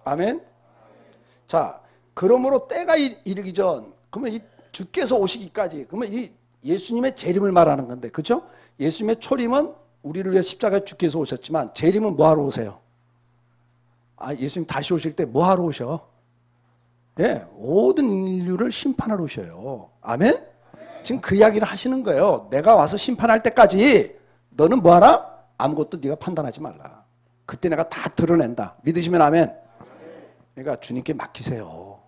아멘? 자, 그러므로 때가 이르기 전, 그러면 이 주께서 오시기까지, 그러면 이 예수님의 재림을 말하는 건데, 그렇죠? 예수님의 초림은 우리를 위해 십자가에 주께서 오셨지만 재림은 뭐하러 오세요? 아, 예수님 다시 오실 때 뭐하러 오셔? 예, 모든 인류를 심판하러 오셔요. 아멘? 지금 그 이야기를 하시는 거예요. 내가 와서 심판할 때까지 너는 뭐하라? 아무것도 네가 판단하지 말라. 그때 내가 다 드러낸다. 믿으시면 아멘? 그러니까 주님께 맡기세요.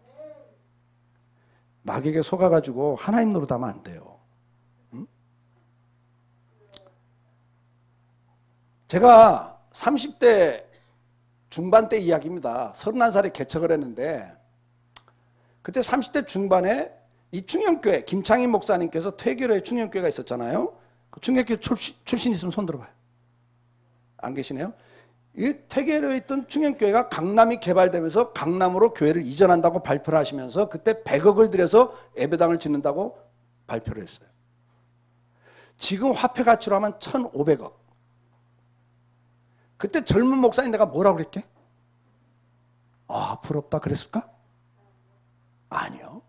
마귀에게 속아가지고 하나님 노릇하면 안 돼요. 응? 제가 30대 중반 때 이야기입니다. 31살에 개척을 했는데 그때 30대 중반에 이 충영교회 김창인 목사님께서 퇴계로의 충영교회가 있었잖아요. 그 충영교회 출신 있으면 손 들어봐요. 안 계시네요. 이 퇴계로에 있던 충영교회가 강남이 개발되면서 강남으로 교회를 이전한다고 발표를 하시면서 그때 100억을 들여서 예배당을 짓는다고 발표를 했어요. 지금 화폐 가치로 하면 1,500억. 그때 젊은 목사님 내가 뭐라고 그랬게? 아, 부럽다 그랬을까? 아니요.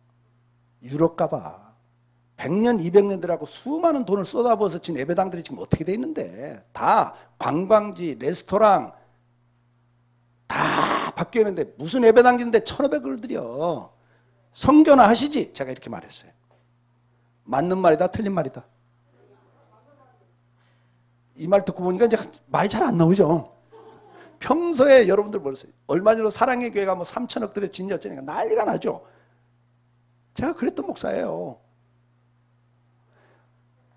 유럽 가봐. 100년, 200년들하고 수많은 돈을 쏟아부어서 진 예배당들이 지금 어떻게 돼 있는데 다 관광지, 레스토랑 다 바뀌어 있는데 무슨 예배당 짓는데 1,500을 들여. 성교나 하시지? 제가 이렇게 말했어요. 맞는 말이다, 틀린 말이다. 이 말 듣고 보니까 이제 말이 잘 안 나오죠. 평소에 여러분들 모르세요. 얼마 전에 사랑의 교회가 뭐 3천억 들여 진지 어쩌니까 난리가 나죠. 제가 그랬던 목사예요.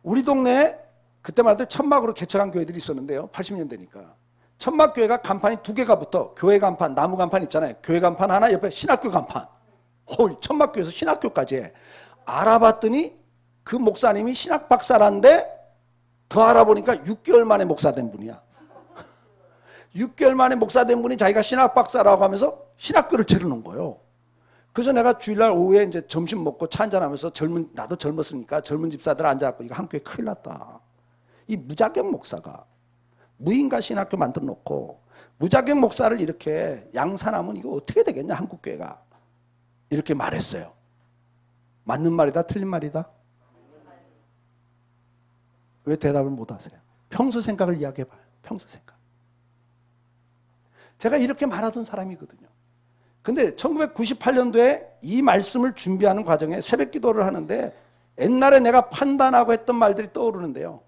우리 동네에 그때만 해도 천막으로 개척한 교회들이 있었는데요. 80년대니까. 천막교회가 간판이 2개가 붙어. 교회 간판, 나무 간판 있잖아요. 교회 간판 하나, 옆에 신학교 간판. 천막교회에서 신학교까지 해. 알아봤더니 그 목사님이 신학 박사란데 더 알아보니까 6개월 만에 목사 된 분이야. 6개월 만에 목사 된 분이 자기가 신학 박사라고 하면서 신학교를 차려놓은 거예요. 그래서 내가 주일날 오후에 이제 점심 먹고 차 한잔하면서 나도 젊었으니까 젊은 집사들 앉아갖고 이거 한교회 큰일 났다. 이 무자격 목사가 무인가 신학교 만들어 놓고 무자격 목사를 이렇게 양산하면 이거 어떻게 되겠냐 한국교회가. 이렇게 말했어요. 맞는 말이다 틀린 말이다? 왜 대답을 못 하세요? 평소 생각을 이야기해봐요. 평소 생각. 제가 이렇게 말하던 사람이거든요. 근데 1998년도에 이 말씀을 준비하는 과정에 새벽 기도를 하는데 옛날에 내가 판단하고 했던 말들이 떠오르는데요.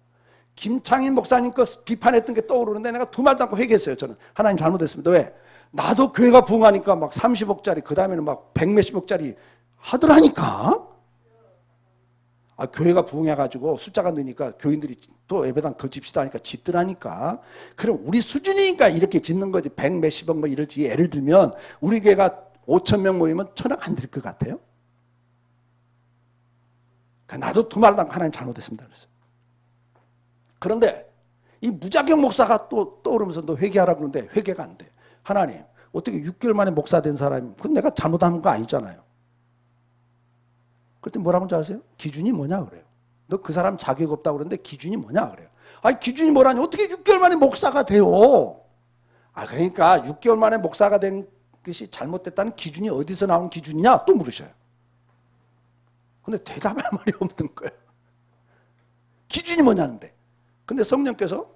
김창인 목사님 거 비판했던 게 떠오르는데 내가 두 말도 않고 회개했어요. 저는 하나님 잘못했습니다. 왜? 나도 교회가 부흥하니까 막 30억짜리 그 다음에는 막 100몇십억짜리 하더라니까. 아, 교회가 부흥해가지고 숫자가 느니까 교인들이 또 예배당 더 집시다 하니까 짓더라니까. 그럼 우리 수준이니까 이렇게 짓는 거지. 100몇십억 뭐 이럴지. 예를 들면 우리 교회가 5,000명 모이면 1,000억 안 될 것 같아요. 그러니까 나도 두 말도 않고 하나님 잘못했습니다. 그랬어요. 그런데 이 무자격 목사가 또 떠오르면서 너 회개하라 그러는데 회개가 안 돼. 하나님 어떻게 6개월 만에 목사 된 사람이 그건 내가 잘못한 거 아니잖아요. 그때 뭐라고 하는지 아세요? 기준이 뭐냐 그래요. 너 그 사람 자격 없다고 그러는데 기준이 뭐냐 그래요. 아니 기준이 뭐라니 어떻게 6개월 만에 목사가 돼요. 그러니까 6개월 만에 목사가 된 것이 잘못됐다는 기준이 어디서 나온 기준이냐? 또 물으셔요. 근데 대답할 말이 없는 거예요. 기준이 뭐냐는데. 근데 성령께서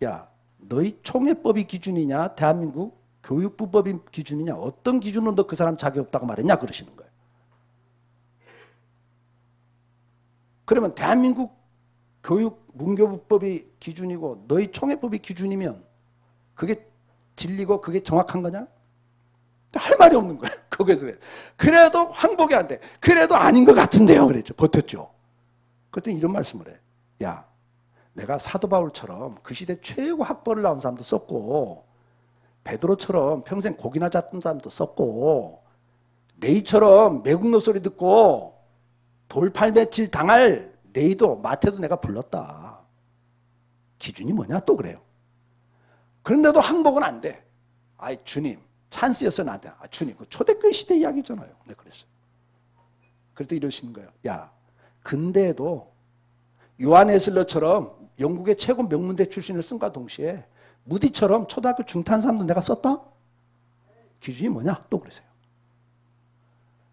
야, 너희 총회법이 기준이냐? 대한민국 교육부법이 기준이냐? 어떤 기준으로 너 그 사람 자격 없다고 말했냐? 그러시는 거예요. 그러면 대한민국 교육 문교부법이 기준이고 너희 총회법이 기준이면 그게 진리고 그게 정확한 거냐? 할 말이 없는 거예요. 거기서 그래도 항복이 안 돼. 그래도 아닌 것 같은데요. 그랬죠. 버텼죠. 그랬더니 이런 말씀을 해. 야, 내가 사도 바울처럼 그 시대 최고 학벌을 나온 사람도 썼고 베드로처럼 평생 고기나 잡던 사람도 썼고 레이처럼 매국노 소리 듣고 돌팔매질 당할 레이도 마태도 내가 불렀다. 기준이 뭐냐? 또 그래요. 그런데도 항복은 안 돼. 아이 주님 찬스였어 나한테. 주님 그 초대교회 시대 이야기잖아요. 네, 그랬어요. 그랬더니 이러시는 거예요. 야, 근데도 요한 에슬러처럼 영국의 최고 명문대 출신을 쓴과 동시에 무디처럼 초등학교 중퇴한 사람도 내가 썼다? 기준이 뭐냐? 또 그러세요.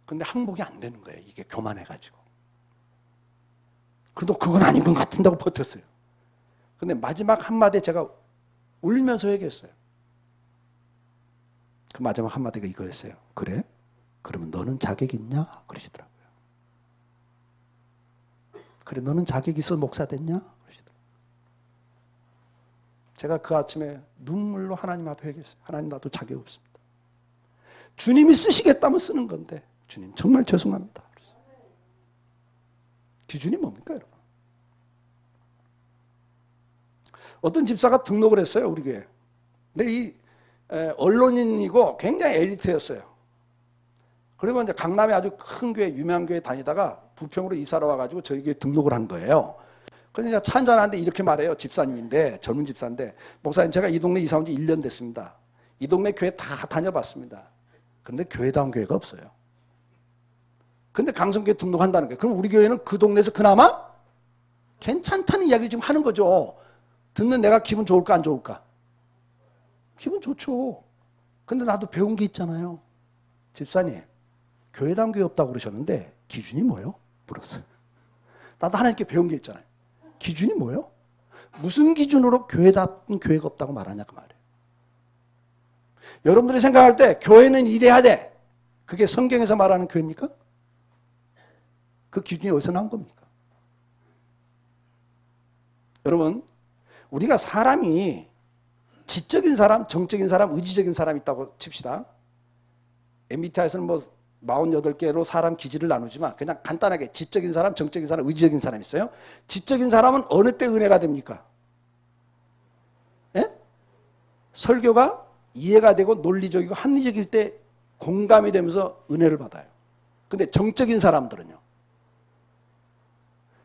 근데 항복이 안 되는 거예요. 이게 교만해가지고. 그래도 그건 아닌 것 같은다고 버텼어요. 근데 마지막 한마디에 제가 울면서 얘기했어요. 그 마지막 한마디가 이거였어요. 그래? 그러면 너는 자격 있냐? 그러시더라고요. 그래, 너는 자격 있어 목사 됐냐? 그러시더라고요. 제가 그 아침에 눈물로 하나님 앞에 얘기했어요. 하나님 나도 자격 없습니다. 주님이 쓰시겠다면 쓰는 건데 주님 정말 죄송합니다. 기준이 뭡니까 여러분? 어떤 집사가 등록을 했어요 우리 교회. 근데 이 언론인이고 굉장히 엘리트였어요. 그리고 이제 강남에 아주 큰 교회 유명한 교회 다니다가 부평으로 이사를 와가지고 저희 교회 등록을 한 거예요. 그래서 차 한잔하는데 이렇게 말해요. 집사님인데 젊은 집사인데 목사님 제가 이 동네 이사 온 지 1년 됐습니다. 이 동네 교회 다 다녀봤습니다. 그런데 교회다운 교회가 없어요. 근데 강성교회 등록한다는 거예요. 그럼 우리 교회는 그 동네에서 그나마 괜찮다는 이야기를 지금 하는 거죠. 듣는 내가 기분 좋을까 안 좋을까? 기분 좋죠. 근데 나도 배운 게 있잖아요. 집사님, 교회다운 교회 없다고 그러셨는데 기준이 뭐예요? 물었어요. 나도 하나님께 배운 게 있잖아요. 기준이 뭐예요? 무슨 기준으로 교회다운 교회가 없다고 말하냐 그 말이에요. 여러분들이 생각할 때 교회는 이래야 돼. 그게 성경에서 말하는 교회입니까? 그 기준이 어디서 나온 겁니까? 여러분, 우리가 사람이 지적인 사람, 정적인 사람, 의지적인 사람 있다고 칩시다. MBTI에서는 뭐 48개로 사람 기질을 나누지만 그냥 간단하게 지적인 사람, 정적인 사람, 의지적인 사람 있어요. 지적인 사람은 어느 때 은혜가 됩니까? 예? 설교가 이해가 되고 논리적이고 합리적일 때 공감이 되면서 은혜를 받아요. 근데 정적인 사람들은요.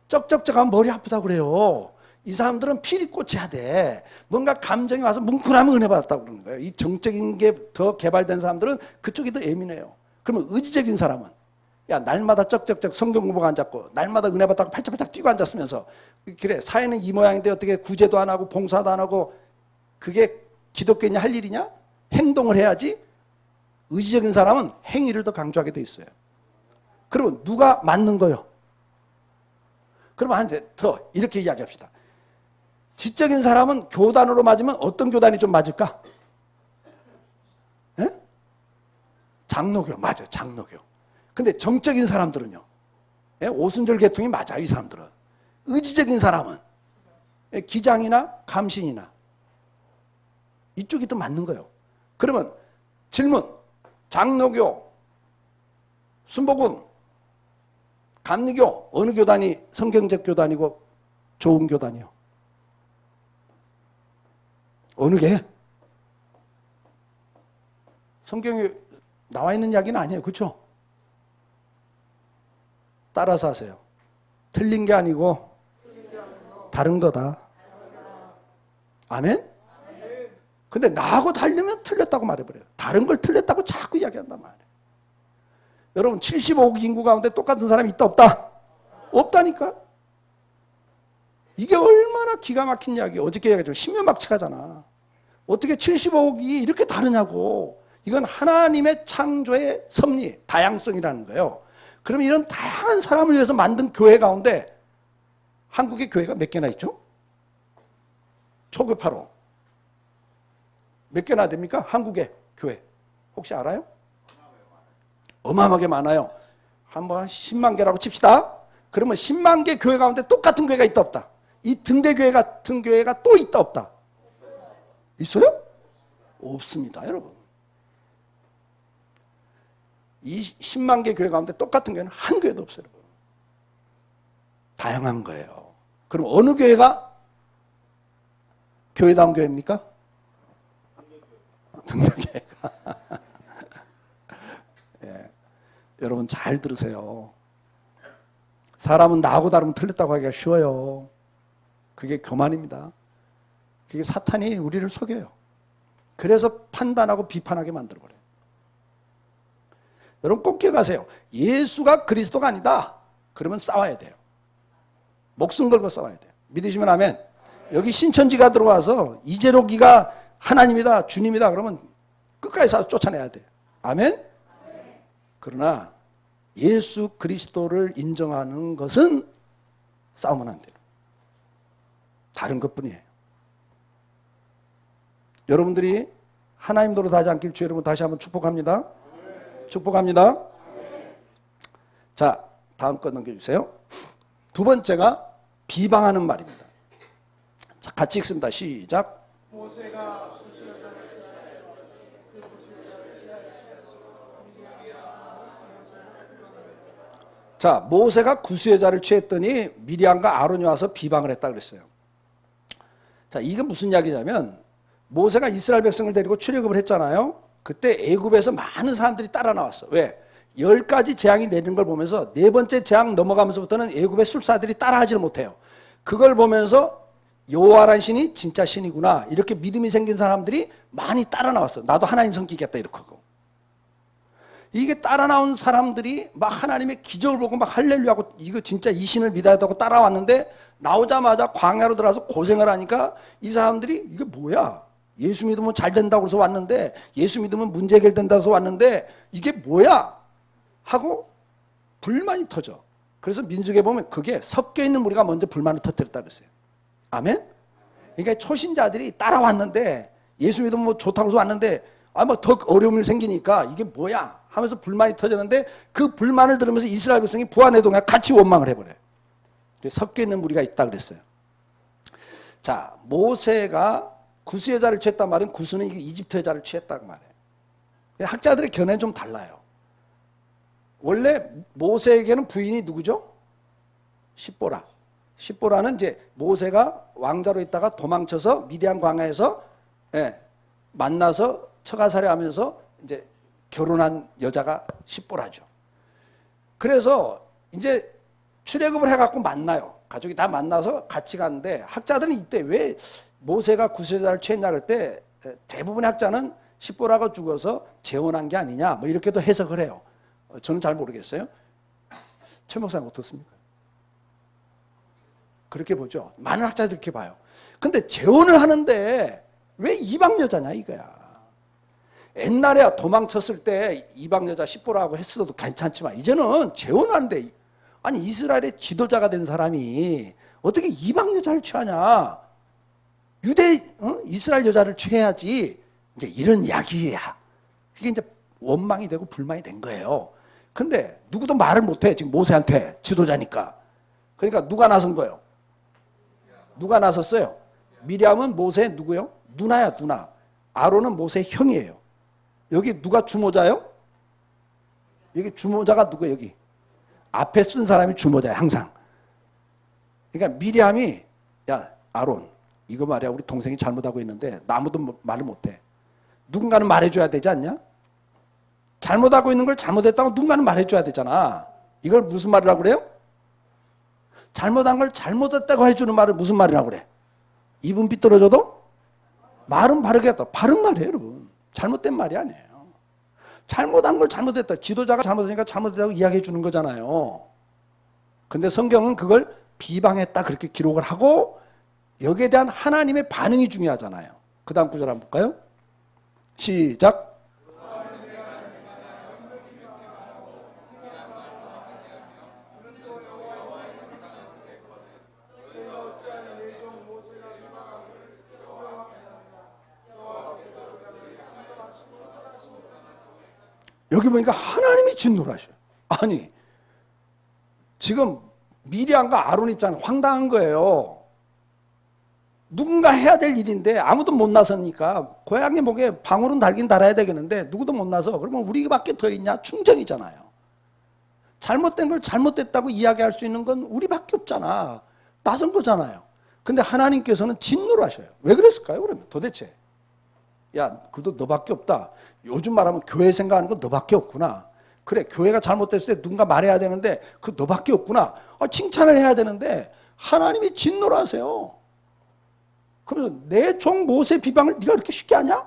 쩍쩍쩍하면 머리 아프다고 그래요. 이 사람들은 피리 꽂혀야 돼. 뭔가 감정이 와서 뭉클하면 은혜 받았다고 그러는 거예요. 이 정적인 게 더 개발된 사람들은 그쪽이 더 예민해요. 그러면 의지적인 사람은 야 날마다 쩍쩍쩍 성경 공부가 앉았고 날마다 은혜 받다가 팔짝팔짝 뛰고 앉았으면서 그래 사회는 이 모양인데 어떻게 구제도 안 하고 봉사도 안 하고 그게 기독교인이 할 일이냐? 행동을 해야지. 의지적인 사람은 행위를 더 강조하게 돼 있어요. 그러면 누가 맞는 거요? 그러면 한 더 이렇게 이야기합시다. 지적인 사람은 교단으로 맞으면 어떤 교단이 좀 맞을까? 예? 장로교 맞아요. 장로교. 근데 정적인 사람들은요. 예? 오순절 계통이 맞아요. 이 사람들은. 의지적인 사람은 예? 기장이나 감신이나 이쪽이 더 맞는 거예요. 그러면 질문. 장로교, 순복음, 감리교 어느 교단이 성경적 교단이고 좋은 교단이요? 어느 게? 성경에 나와 있는 이야기는 아니에요. 그렇죠? 따라서 하세요. 틀린 게 아니고 다른 거다. 아멘? 근데 나하고 다르면 틀렸다고 말해버려요. 다른 걸 틀렸다고 자꾸 이야기한단 말이에요. 여러분 75억 인구 가운데 똑같은 사람이 있다 없다? 없다니까? 이게 얼마나 기가 막힌 이야기예요. 어저께 이야기했지만 신묘막측하잖아. 어떻게 75억이 이렇게 다르냐고. 이건 하나님의 창조의 섭리, 다양성이라는 거예요. 그럼 이런 다양한 사람을 위해서 만든 교회 가운데 한국의 교회가 몇 개나 있죠? 초급파로. 몇 개나 됩니까? 한국의 교회. 혹시 알아요? 어마어마하게 많아요. 한번 10만 개라고 칩시다. 그러면 10만 개 교회 가운데 똑같은 교회가 있다 없다? 이 등대교회 같은 교회가 또 있다 없다? 있어요? 없습니다, 여러분. 이 10만 개 교회 가운데 똑같은 교회는 한 교회도 없어요, 여러분. 다양한 거예요. 그럼 어느 교회가 교회다운 교회입니까? 등대교회가. 예. 여러분 잘 들으세요. 사람은 나하고 다르면 틀렸다고 하기가 쉬워요. 그게 교만입니다. 그게 사탄이 우리를 속여요. 그래서 판단하고 비판하게 만들어버려요. 여러분 꼭 기억하세요. 예수가 그리스도가 아니다. 그러면 싸워야 돼요. 목숨 걸고 싸워야 돼요. 믿으시면 아멘. 여기 신천지가 들어와서 이재록이가 하나님이다, 주님이다 그러면 끝까지 싸워 쫓아내야 돼요. 아멘? 그러나 예수 그리스도를 인정하는 것은 싸우면 안 돼요. 다른 것뿐이에요. 여러분들이 하나님 노릇 하지 않길 주 여러분 다시 한번 축복합니다. 축복합니다. 자, 다음 거 넘겨주세요. 두 번째가 비방하는 말입니다. 자, 같이 읽습니다. 시작. 모세가 자, 모세가 구수여자를 취했더니 미리암과 아론이 와서 비방을 했다 그랬어요. 자, 이게 무슨 이야기냐면 모세가 이스라엘 백성을 데리고 출애굽을 했잖아요. 그때 애굽에서 많은 사람들이 따라 나왔어. 왜? 10가지 재앙이 내리는 걸 보면서 네 번째 재앙 넘어가면서부터는 애굽의 술사들이 따라하지를 못해요. 그걸 보면서 여호와라는 신이 진짜 신이구나. 이렇게 믿음이 생긴 사람들이 많이 따라 나왔어. 나도 하나님 섬기겠다 이렇게 하고. 이게 따라 나온 사람들이 막 하나님의 기적을 보고 막 할렐루야하고 이거 진짜 이 신을 믿어야 한다고 따라왔는데 나오자마자 광야로 들어가서 고생을 하니까 이 사람들이 이게 뭐야? 예수 믿으면 잘 된다고 해서 왔는데 예수 믿으면 문제 해결된다고 해서 왔는데 이게 뭐야? 하고 불만이 터져. 그래서 민수기에 보면 그게 섞여 있는 무리가 먼저 불만을 터뜨렸다 그랬어요. 아멘? 그러니까 초신자들이 따라왔는데 예수 믿으면 뭐 좋다고 해서 왔는데 뭐 더 어려움이 생기니까 이게 뭐야? 하면서 불만이 터졌는데 그 불만을 들으면서 이스라엘 백성이 부하내동에 같이 원망을 해버려요. 섞여 있는 무리가 있다 그랬어요. 자, 모세가 구스 여자를 취했단 말은 구스는 이집트 여자를 취했다고 말해요. 학자들의 견해는 좀 달라요. 원래 모세에게는 부인이 누구죠? 십보라. 십보라는 이제 모세가 왕자로 있다가 도망쳐서 미디안 광야에서 만나서 처가살이하면서 이제 결혼한 여자가 십보라죠. 그래서 이제 출애굽을 해갖고 만나요. 가족이 다 만나서 같이 가는데 학자들은 이때 왜 모세가 구세자를 취했냐 할 때 대부분의 학자는 십보라가 죽어서 재혼한 게 아니냐 뭐 이렇게도 해석을 해요. 저는 잘 모르겠어요. 최 목사님 어떻습니까? 그렇게 보죠. 많은 학자들이 그렇게 봐요. 근데 재혼을 하는데 왜 이방 여자냐 이거야. 옛날에 도망쳤을 때 이방 여자 십보라고 했어도 괜찮지만 이제는 재혼하는데 아니 이스라엘의 지도자가 된 사람이 어떻게 이방 여자를 취하냐? 이스라엘 여자를 취해야지. 이제 이런 이야기야. 그게 이제 원망이 되고 불만이 된 거예요. 근데 누구도 말을 못해 지금 모세한테 지도자니까. 그러니까 누가 나선 거예요? 누가 나섰어요? 미리암은 모세의 누구요? 누나야 누나. 아론은 모세의 형이에요. 여기 누가 주모자요? 여기 주모자가 누구예요? 여기 앞에 쓴 사람이 주모자야 항상. 그러니까 미리암이 야 아론 이거 말이야 우리 동생이 잘못하고 있는데 아무도 말을 못해. 누군가는 말해줘야 되지 않냐? 잘못하고 있는 걸 잘못했다고 누군가는 말해줘야 되잖아. 이걸 무슨 말이라고 그래요? 잘못한 걸 잘못했다고 해주는 말을 무슨 말이라고 그래? 입은 삐뚤어져도 말은 바르게 했다. 바른 말이에요 여러분. 잘못된 말이 아니에요. 잘못한 걸 잘못했다. 지도자가 잘못하니까 잘못했다고 이야기해 주는 거잖아요. 근데 성경은 그걸 비방했다 그렇게 기록을 하고 여기에 대한 하나님의 반응이 중요하잖아요. 그 다음 구절 한번 볼까요? 시작. 여기 보니까 하나님이 진노를 하셔요. 아니, 지금 미리암과 아론 입장은 황당한 거예요. 누군가 해야 될 일인데 아무도 못 나서니까 고양이 목에 방울은 달긴 달아야 되겠는데 누구도 못 나서 그러면 우리밖에 더 있냐? 충정이잖아요. 잘못된 걸 잘못됐다고 이야기할 수 있는 건 우리밖에 없잖아. 나선 거잖아요. 근데 하나님께서는 진노를 하셔요. 왜 그랬을까요? 그러면 도대체. 야, 그도 너밖에 없다. 요즘 말하면 교회 생각하는 건 너밖에 없구나. 그래, 교회가 잘못됐을 때 누군가 말해야 되는데 그 너밖에 없구나. 칭찬을 해야 되는데 하나님이 진노를 하세요. 그러면 내 종 모세 비방을 네가 그렇게 쉽게 하냐?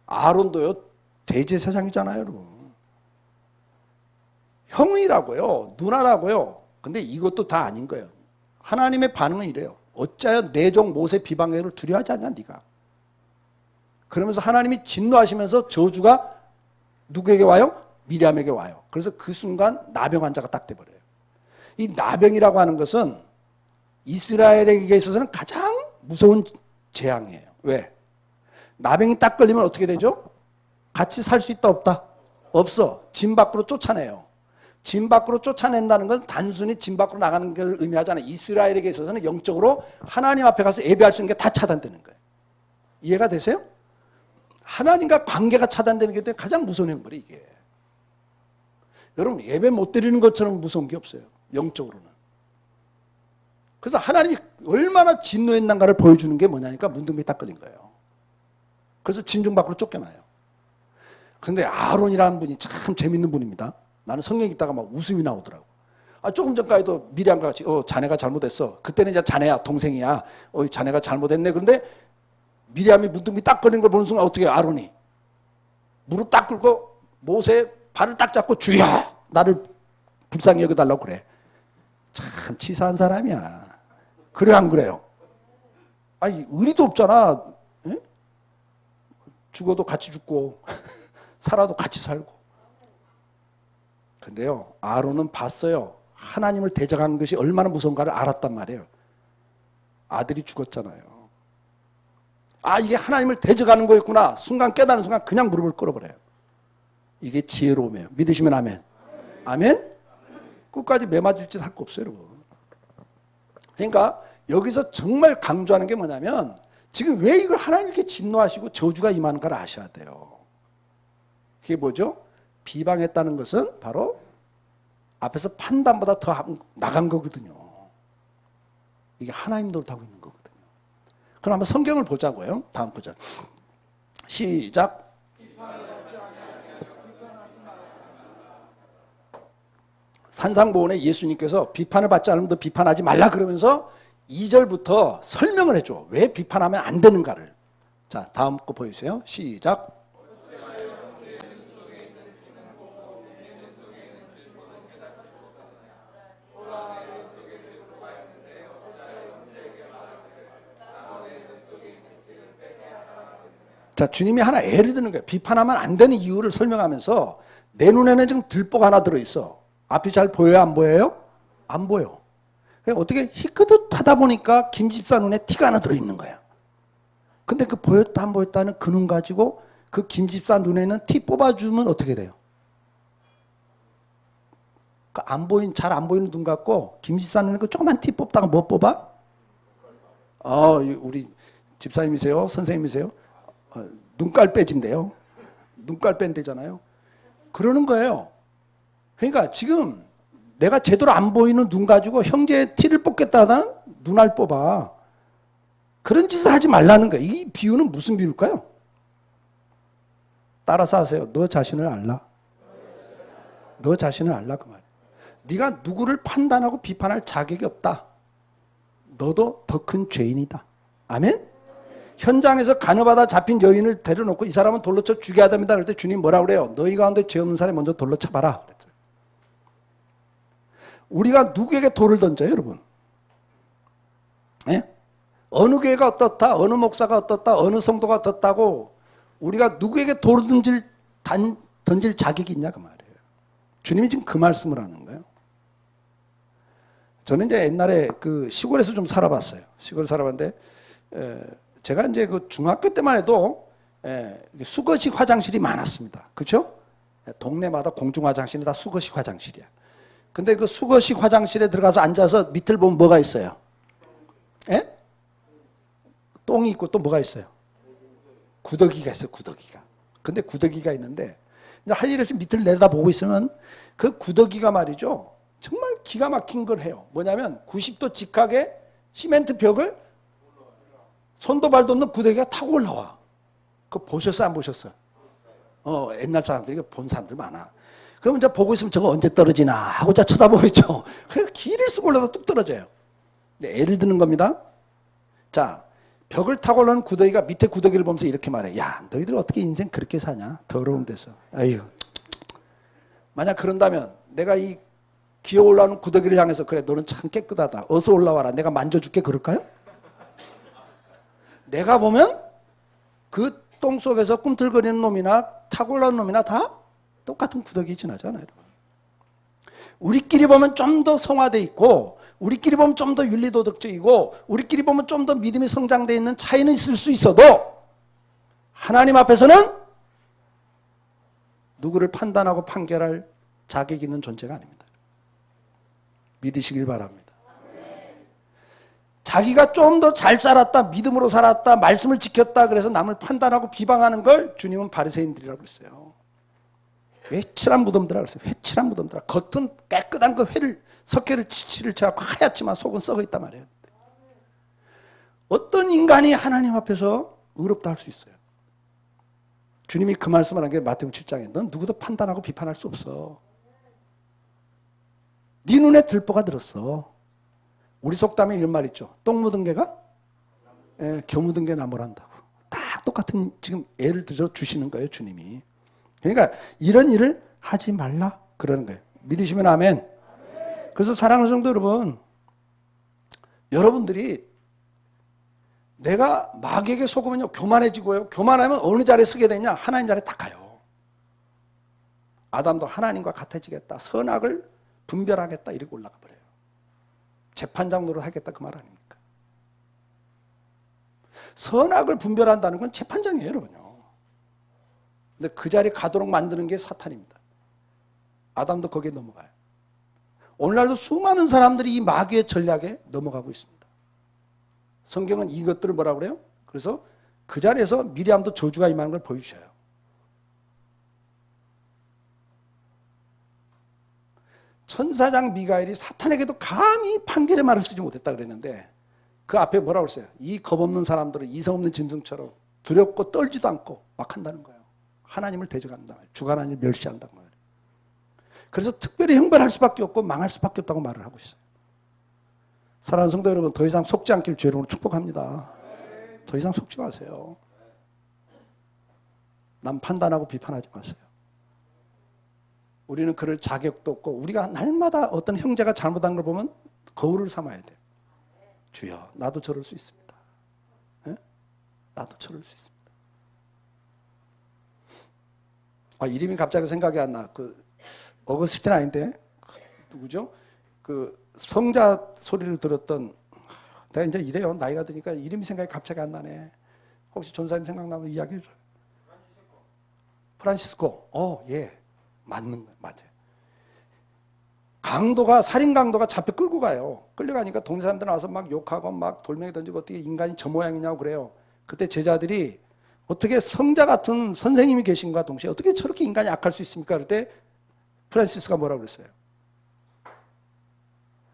아론도요, 대제사장이잖아요, 여러분. 형이라고요, 누나라고요. 근데 이것도 다 아닌 거예요. 하나님의 반응은 이래요. 어찌하여 내 종 모세 비방을 두려워하지 않냐, 네가. 그러면서 하나님이 진노하시면서 저주가 누구에게 와요? 미리암에게 와요. 그래서 그 순간 나병 환자가 딱 돼버려요. 이 나병이라고 하는 것은 이스라엘에게 있어서는 가장 무서운 재앙이에요. 왜? 나병이 딱 걸리면 어떻게 되죠? 같이 살 수 있다 없다? 없어. 진 밖으로 쫓아내요. 진 밖으로 쫓아낸다는 건 단순히 진 밖으로 나가는 걸 의미하지 않아요. 이스라엘에게 있어서는 영적으로 하나님 앞에 가서 예배할 수 있는 게 다 차단되는 거예요. 이해가 되세요? 하나님과 관계가 차단되는 게 가장 무서운 형벌이 이게. 여러분, 예배 못 드리는 것처럼 무서운 게 없어요. 영적으로는. 그래서 하나님이 얼마나 진노했는가를 보여주는 게 뭐냐니까 문둥병이 딱 걸린 거예요. 그래서 진중 밖으로 쫓겨나요. 그런데 아론이라는 분이 참 재밌는 분입니다. 나는 성경 읽다가 막 웃음이 나오더라고. 조금 전까지도 미리암과 같이 자네가 잘못했어. 그때는 이제 자네야, 동생이야. 자네가 잘못했네. 그런데 미리암이 문둥병이 딱 걸린 걸 보는 순간 어떻게 해요? 아론이 무릎 딱 꿇고 모세 발을 딱 잡고 주여 나를 불쌍히 여겨달라고 그래. 참 치사한 사람이야. 그래 안 그래요? 아니 의리도 없잖아. 에? 죽어도 같이 죽고 살아도 같이 살고. 근데요 아론은 봤어요. 하나님을 대적하는 것이 얼마나 무서운가를 알았단 말이에요. 아들이 죽었잖아요. 이게 하나님을 대적하는 거였구나. 순간 깨닫는 순간 그냥 무릎을 꿇어버려요. 이게 지혜로움이에요. 믿으시면 아멘. 아멘? 끝까지 매맞을 짓 할 거 없어요, 여러분. 그러니까 여기서 정말 강조하는 게 뭐냐면 지금 왜 이걸 하나님 이렇게 진노하시고 저주가 임하는가를 아셔야 돼요. 그게 뭐죠? 비방했다는 것은 바로 앞에서 판단보다 더 나간 거거든요. 이게 하나님 노릇하고 있는 거거든요. 그럼 한번 성경을 보자고요. 다음 구절. 시작. 산상보훈에 예수님께서 비판을 받지 않으면 너 비판하지 말라 그러면서 2절부터 설명을 해줘. 왜 비판하면 안 되는가를. 자, 다음 거 보여주세요. 시작. 자, 주님이 하나 예를 드는 거예요. 비판하면 안 되는 이유를 설명하면서 내 눈에는 지금 들보가 하나 들어있어. 앞이 잘 보여요? 안 보여요? 안 보여. 어떻게 희끗하다 보니까 김 집사 눈에 티가 하나 들어있는 거야. 근데 그 보였다 안 보였다는 그 눈 가지고 그 김 집사 눈에는 티 뽑아주면 어떻게 돼요? 그 잘 안 보이는 눈 갖고 김 집사 눈에 그 조그만 티 뽑다가 뭐 뽑아? 우리 집사님이세요? 선생님이세요? 눈깔 빼진대요. 눈깔 뺀대잖아요. 그러는 거예요. 그러니까 지금 내가 제대로 안 보이는 눈 가지고 형제의 티를 뽑겠다는 눈알 뽑아. 그런 짓을 하지 말라는 거예요. 이 비유는 무슨 비유일까요? 따라서 하세요. 너 자신을 알라. 너 자신을 알라 그 말이에요. 네가 누구를 판단하고 비판할 자격이 없다. 너도 더 큰 죄인이다. 아멘? 현장에서 간호받아 잡힌 여인을 데려놓고 이 사람은 돌로 쳐 죽여야 됩니다. 그럴 때 주님 뭐라 그래요? 너희 가운데 죄 없는 사람이 먼저 돌로 쳐봐라. 그랬죠. 우리가 누구에게 돌을 던져요, 여러분? 예? 어느 교회가 어떻다, 어느 목사가 어떻다, 어느 성도가 어떻다고 우리가 누구에게 돌을 던질 자격이 있냐 그 말이에요. 주님이 지금 그 말씀을 하는 거예요. 저는 이제 옛날에 그 시골에서 좀 살아봤어요. 시골 살아봤는데 제가 이제 그 중학교 때만 해도 수거식 화장실이 많았습니다. 그렇죠? 동네마다 공중 화장실이 다 수거식 화장실이야. 근데 그 수거식 화장실에 들어가서 앉아서 밑을 보면 뭐가 있어요? 예? 똥이 있고 또 뭐가 있어요? 구더기가 있어요. 구더기가. 근데 구더기가 있는데 이제 할 일 없이 밑을 내려다보고 있으면 그 구더기가 말이죠. 정말 기가 막힌 걸 해요. 뭐냐면 90도 직각에 시멘트 벽을 손도 발도 없는 구더기가 타고 올라와. 그거 보셨어요? 안 보셨어요? 옛날 사람들이 본 사람들 많아. 그럼 이제 보고 있으면 저거 언제 떨어지나 하고 자 쳐다보고 있죠. 그 길을 쓰고 올라다 뚝 떨어져요. 네, 예를 드는 겁니다. 자, 벽을 타고 올라오는 구더기가 밑에 구더기를 보면서 이렇게 말해. 야, 너희들 어떻게 인생 그렇게 사냐? 더러운 데서. 아유. 만약 그런다면 내가 이 기어 올라오는 구더기를 향해서 그래, 너는 참 깨끗하다. 어서 올라와라. 내가 만져줄게. 그럴까요? 내가 보면 그 똥 속에서 꿈틀거리는 놈이나 타고 올라오는 놈이나 다 똑같은 구더기 지나잖아요. 우리끼리 보면 좀 더 성화돼 있고 우리끼리 보면 좀 더 윤리도덕적이고 우리끼리 보면 좀 더 믿음이 성장되어 있는 차이는 있을 수 있어도 하나님 앞에서는 누구를 판단하고 판결할 자격이 있는 존재가 아닙니다. 믿으시길 바랍니다. 자기가 좀 더 잘 살았다, 믿음으로 살았다, 말씀을 지켰다 그래서 남을 판단하고 비방하는 걸 주님은 바리새인들이라고 했어요. 회칠한 무덤들아 그랬어요. 회칠한 무덤들아. 겉은 깨끗한 그 회를 석회를 칠을 쳐갖고 하얗지만 속은 썩어 있단 말이에요. 어떤 인간이 하나님 앞에서 의롭다 할 수 있어요? 주님이 그 말씀을 한 게 마태복음 7장에 넌 누구도 판단하고 비판할 수 없어. 네 눈에 들보가 들었어. 우리 속담에 이런 말 있죠. 똥 묻은 개가 겨 묻은 개 나무란다고. 다 똑같은 지금 예를 들어 주시는 거예요, 주님이. 그러니까 이런 일을 하지 말라 그러는 거예요. 믿으시면 아멘. 그래서 사랑하는 성도 여러분, 여러분들이 내가 마귀에게 속으면요 교만해지고요. 교만하면 어느 자리에 서게 되냐? 하나님 자리에 딱 가요. 아담도 하나님과 같아지겠다. 선악을 분별하겠다. 이렇게 올라가 버려요. 재판장 노릇 하겠다 그 말 아닙니까? 선악을 분별한다는 건 재판장이에요, 여러분요. 근데 그 자리에 가도록 만드는 게 사탄입니다. 아담도 거기에 넘어가요. 오늘날도 수많은 사람들이 이 마귀의 전략에 넘어가고 있습니다. 성경은 이것들을 뭐라고 그래요? 그래서 그 자리에서 미리암도 저주가 임하는 걸 보여주셔요. 천사장 미가엘이 사탄에게도 감히 판결의 말을 쓰지 못했다 그랬는데 그 앞에 뭐라고 그랬어요? 이 겁없는 사람들은 이성 없는 짐승처럼 두렵고 떨지도 않고 막 한다는 거예요. 하나님을 대적한다. 주관하나님을 멸시한다는 거예요. 그래서 특별히 형벌할 수밖에 없고 망할 수밖에 없다고 말을 하고 있어요. 사랑하는 성도 여러분, 더 이상 속지 않길 주의 이름으로 축복합니다. 더 이상 속지 마세요. 남 판단하고 비판하지 마세요. 우리는 그럴 자격도 없고 우리가 날마다 어떤 형제가 잘못한 걸 보면 거울을 삼아야 돼요. 주여, 나도 저럴 수 있습니다. 네? 나도 저럴 수 있습니다. 이름이 갑자기 생각이 안 나. 그 어거스틴 아닌데 누구죠? 그 성자 소리를 들었던, 내가 이제 이래요. 나이가 드니까 이름이 생각이 갑자기 안 나네. 혹시 전사님 생각나면 이야기해 줘요. 프란시스코. 예. 맞는 거예요. 맞아요. 강도가, 살인 강도가 잡혀 끌고 가요. 끌려가니까 동네 사람들 나와서 막 욕하고 막 돌멩이 던지고 어떻게 인간이 저 모양이냐고 그래요. 그때 제자들이 어떻게 성자 같은 선생님이 계신과 동시에 어떻게 저렇게 인간이 악할 수 있습니까? 그럴 때 프란시스가 뭐라고 그랬어요?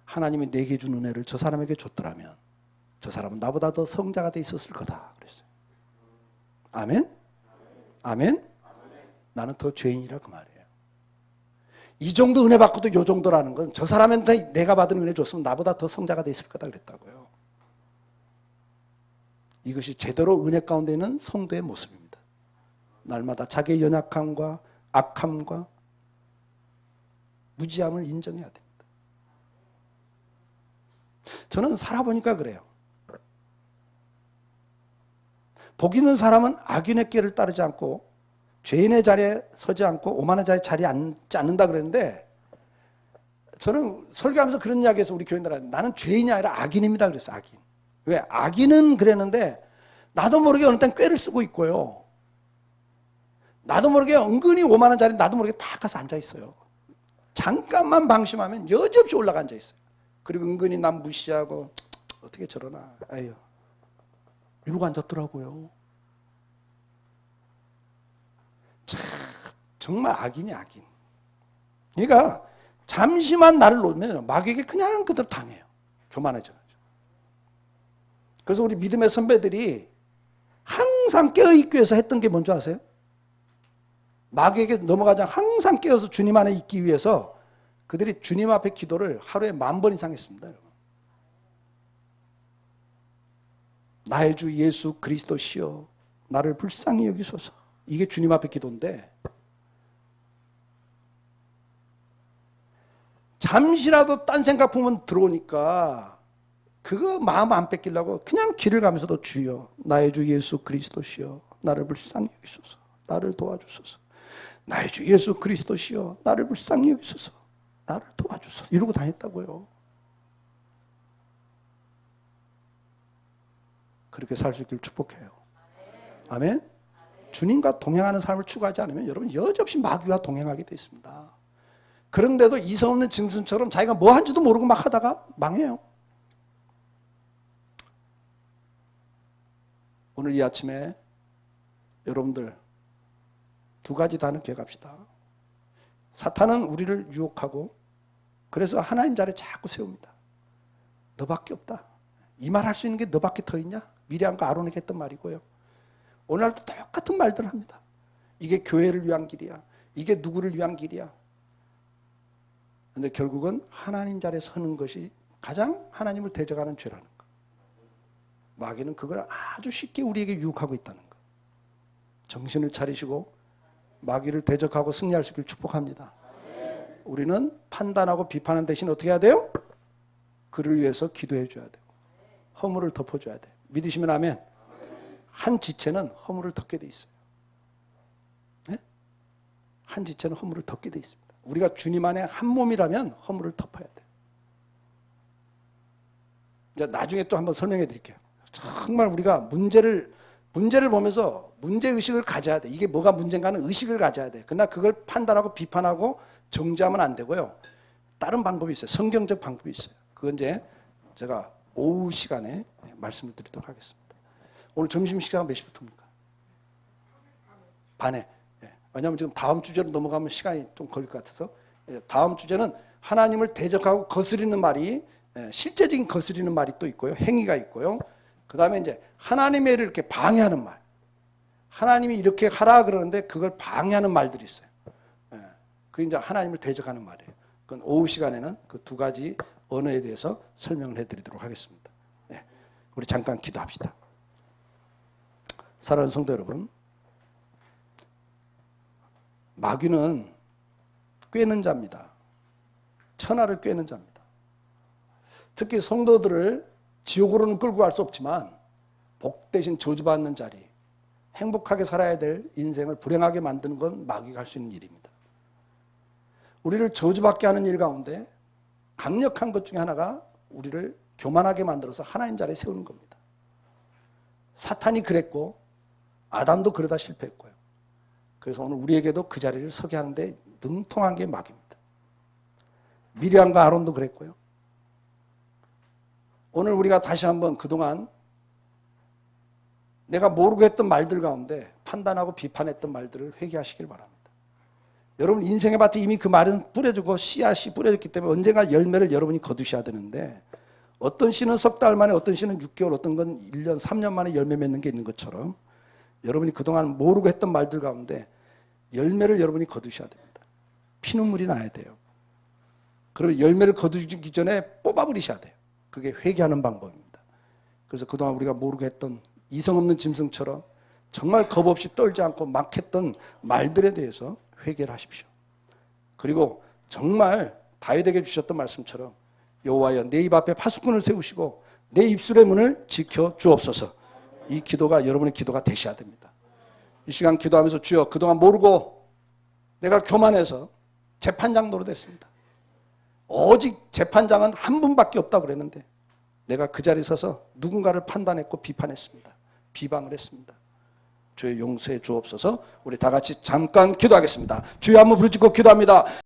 하나님이 내게 준 은혜를 저 사람에게 줬더라면 저 사람은 나보다 더 성자가 돼 있었을 거다 그랬어요. 아멘? 아멘? 나는 더 죄인이라 그 말이에요. 이 정도 은혜 받고도 이 정도라는 건 저 사람한테 내가 받은 은혜 줬으면 나보다 더 성자가 돼 있을 거다 그랬다고요. 이것이 제대로 은혜 가운데 있는 성도의 모습입니다. 날마다 자기의 연약함과 악함과 무지함을 인정해야 됩니다. 저는 살아보니까 그래요. 복 있는 사람은 악인의 길을 따르지 않고 죄인의 자리에 서지 않고 오만한 자의 자리에 앉지 않는다 그랬는데, 저는 설교하면서 그런 이야기해서 우리 교인들한테 나는 죄인이 아니라 악인입니다 그랬어요. 악인. 왜? 악인은 그랬는데 나도 모르게 어느 땐 꾀를 쓰고 있고요. 나도 모르게 은근히 오만한 자리에 나도 모르게 다 가서 앉아 있어요. 잠깐만 방심하면 여지없이 올라가 앉아 있어요. 그리고 은근히 남 무시하고 어떻게 저러나, 아유, 이러고 앉았더라고요. 참 정말 악인이 악인. 그러니까 잠시만 나를 놓으면 마귀에게 그냥 그대로 당해요. 교만해져가지고. 그래서 우리 믿음의 선배들이 항상 깨어있기 위해서 했던 게 뭔지 아세요? 마귀에게 넘어가지 않고 항상 깨어서 주님 안에 있기 위해서 그들이 주님 앞에 기도를 하루에 10,000번 이상 했습니다. 여러분. 나의 주 예수 그리스도시여 나를 불쌍히 여기소서. 이게 주님 앞에 기도인데, 잠시라도 딴 생각 보면 들어오니까 그거 마음 안 뺏기려고 그냥 길을 가면서도 주여 나의 주 예수 그리스도시여 나를 불쌍히 여기소서. 나를 도와주소서. 나의 주 예수 그리스도시여 나를 불쌍히 여기소서. 나를 도와주소서. 이러고 다녔다고요. 그렇게 살 수 있길 축복해요. 아멘. 주님과 동행하는 삶을 추구하지 않으면 여러분 여지없이 마귀와 동행하게 돼 있습니다. 그런데도 이성 없는 짐승처럼 자기가 뭐 한지도 모르고 막 하다가 망해요. 오늘 이 아침에 여러분들 2가지 단어 기억합시다. 사탄은 우리를 유혹하고 그래서 하나님 자리에 자꾸 세웁니다. 너밖에 없다. 이 말 할 수 있는 게 너밖에 더 있냐? 미리암과 아론에게 했던 말이고요. 오늘날도 똑같은 말들을 합니다. 이게 교회를 위한 길이야. 이게 누구를 위한 길이야. 그런데 결국은 하나님 자리에 서는 것이 가장 하나님을 대적하는 죄라는 거. 마귀는 그걸 아주 쉽게 우리에게 유혹하고 있다는 거. 정신을 차리시고 마귀를 대적하고 승리할 수 있기를 축복합니다. 우리는 판단하고 비판하는 대신 어떻게 해야 돼요? 그를 위해서 기도해 줘야 돼요. 허물을 덮어줘야 돼요. 믿으시면 아멘. 한 지체는 허물을 덮게 돼 있어요. 네? 한 지체는 허물을 덮게 돼 있습니다. 우리가 주님 안에 한 몸이라면 허물을 덮어야 돼요. 이제 나중에 또 한번 설명해 드릴게요. 정말 우리가 문제를 보면서 문제의식을 가져야 돼. 이게 뭐가 문제인가는 의식을 가져야 돼. 그러나 그걸 판단하고 비판하고 정죄하면 안 되고요. 다른 방법이 있어요. 성경적 방법이 있어요. 그건 이제 제가 오후 시간에 말씀을 드리도록 하겠습니다. 오늘 점심 시간 몇 시부터입니까? 반에. 왜냐하면 지금 다음 주제로 넘어가면 시간이 좀 걸릴 것 같아서, 다음 주제는 하나님을 대적하고 거스리는 말이, 실제적인 거스리는 말이 또 있고요. 행위가 있고요. 그 다음에 이제 하나님의 일을 이렇게 방해하는 말. 하나님이 이렇게 하라 그러는데 그걸 방해하는 말들이 있어요. 그게 이제 하나님을 대적하는 말이에요. 그건 오후 시간에는 그 2가지 언어에 대해서 설명을 해드리도록 하겠습니다. 우리 잠깐 기도합시다. 사랑하는 성도 여러분, 마귀는 꿰는 자입니다. 천하를 꿰는 자입니다. 특히 성도들을 지옥으로는 끌고 갈 수 없지만 복 대신 저주받는 자리, 행복하게 살아야 될 인생을 불행하게 만드는 건 마귀가 할 수 있는 일입니다. 우리를 저주받게 하는 일 가운데 강력한 것 중에 하나가 우리를 교만하게 만들어서 하나님 자리에 세우는 겁니다. 사탄이 그랬고 아담도 그러다 실패했고요. 그래서 오늘 우리에게도 그 자리를 서게 하는데 능통한 게 마귀입니다. 미리암과 아론도 그랬고요. 오늘 우리가 다시 한번 그동안 내가 모르고 했던 말들 가운데 판단하고 비판했던 말들을 회개하시길 바랍니다. 여러분 인생의 밭에 이미 그 말은 뿌려주고 씨앗이 뿌려졌기 때문에 언젠가 열매를 여러분이 거두셔야 되는데, 어떤 씨는 석 달 만에, 어떤 씨는 6개월, 어떤 건 1년, 3년 만에 열매 맺는 게 있는 것처럼 여러분이 그동안 모르고 했던 말들 가운데 열매를 여러분이 거두셔야 됩니다. 피눈물이 나야 돼요. 그러면 열매를 거두기 전에 뽑아버리셔야 돼요. 그게 회개하는 방법입니다. 그래서 그동안 우리가 모르고 했던 이성 없는 짐승처럼 정말 겁 없이 떨지 않고 막 했던 말들에 대해서 회개를 하십시오. 그리고 정말 다윗에게 주셨던 말씀처럼 여호와여 내 입 앞에 파수꾼을 세우시고 내 입술의 문을 지켜 주옵소서. 이 기도가 여러분의 기도가 되셔야 됩니다. 이 시간 기도하면서 주여 그동안 모르고 내가 교만해서 재판장 노릇했습니다. 오직 재판장은 한 분밖에 없다고 그랬는데 내가 그 자리에 서서 누군가를 판단했고 비판했습니다. 비방을 했습니다. 주의 용서해 주옵소서. 우리 다 같이 잠깐 기도하겠습니다. 주여 한번 부르짖고 기도합니다.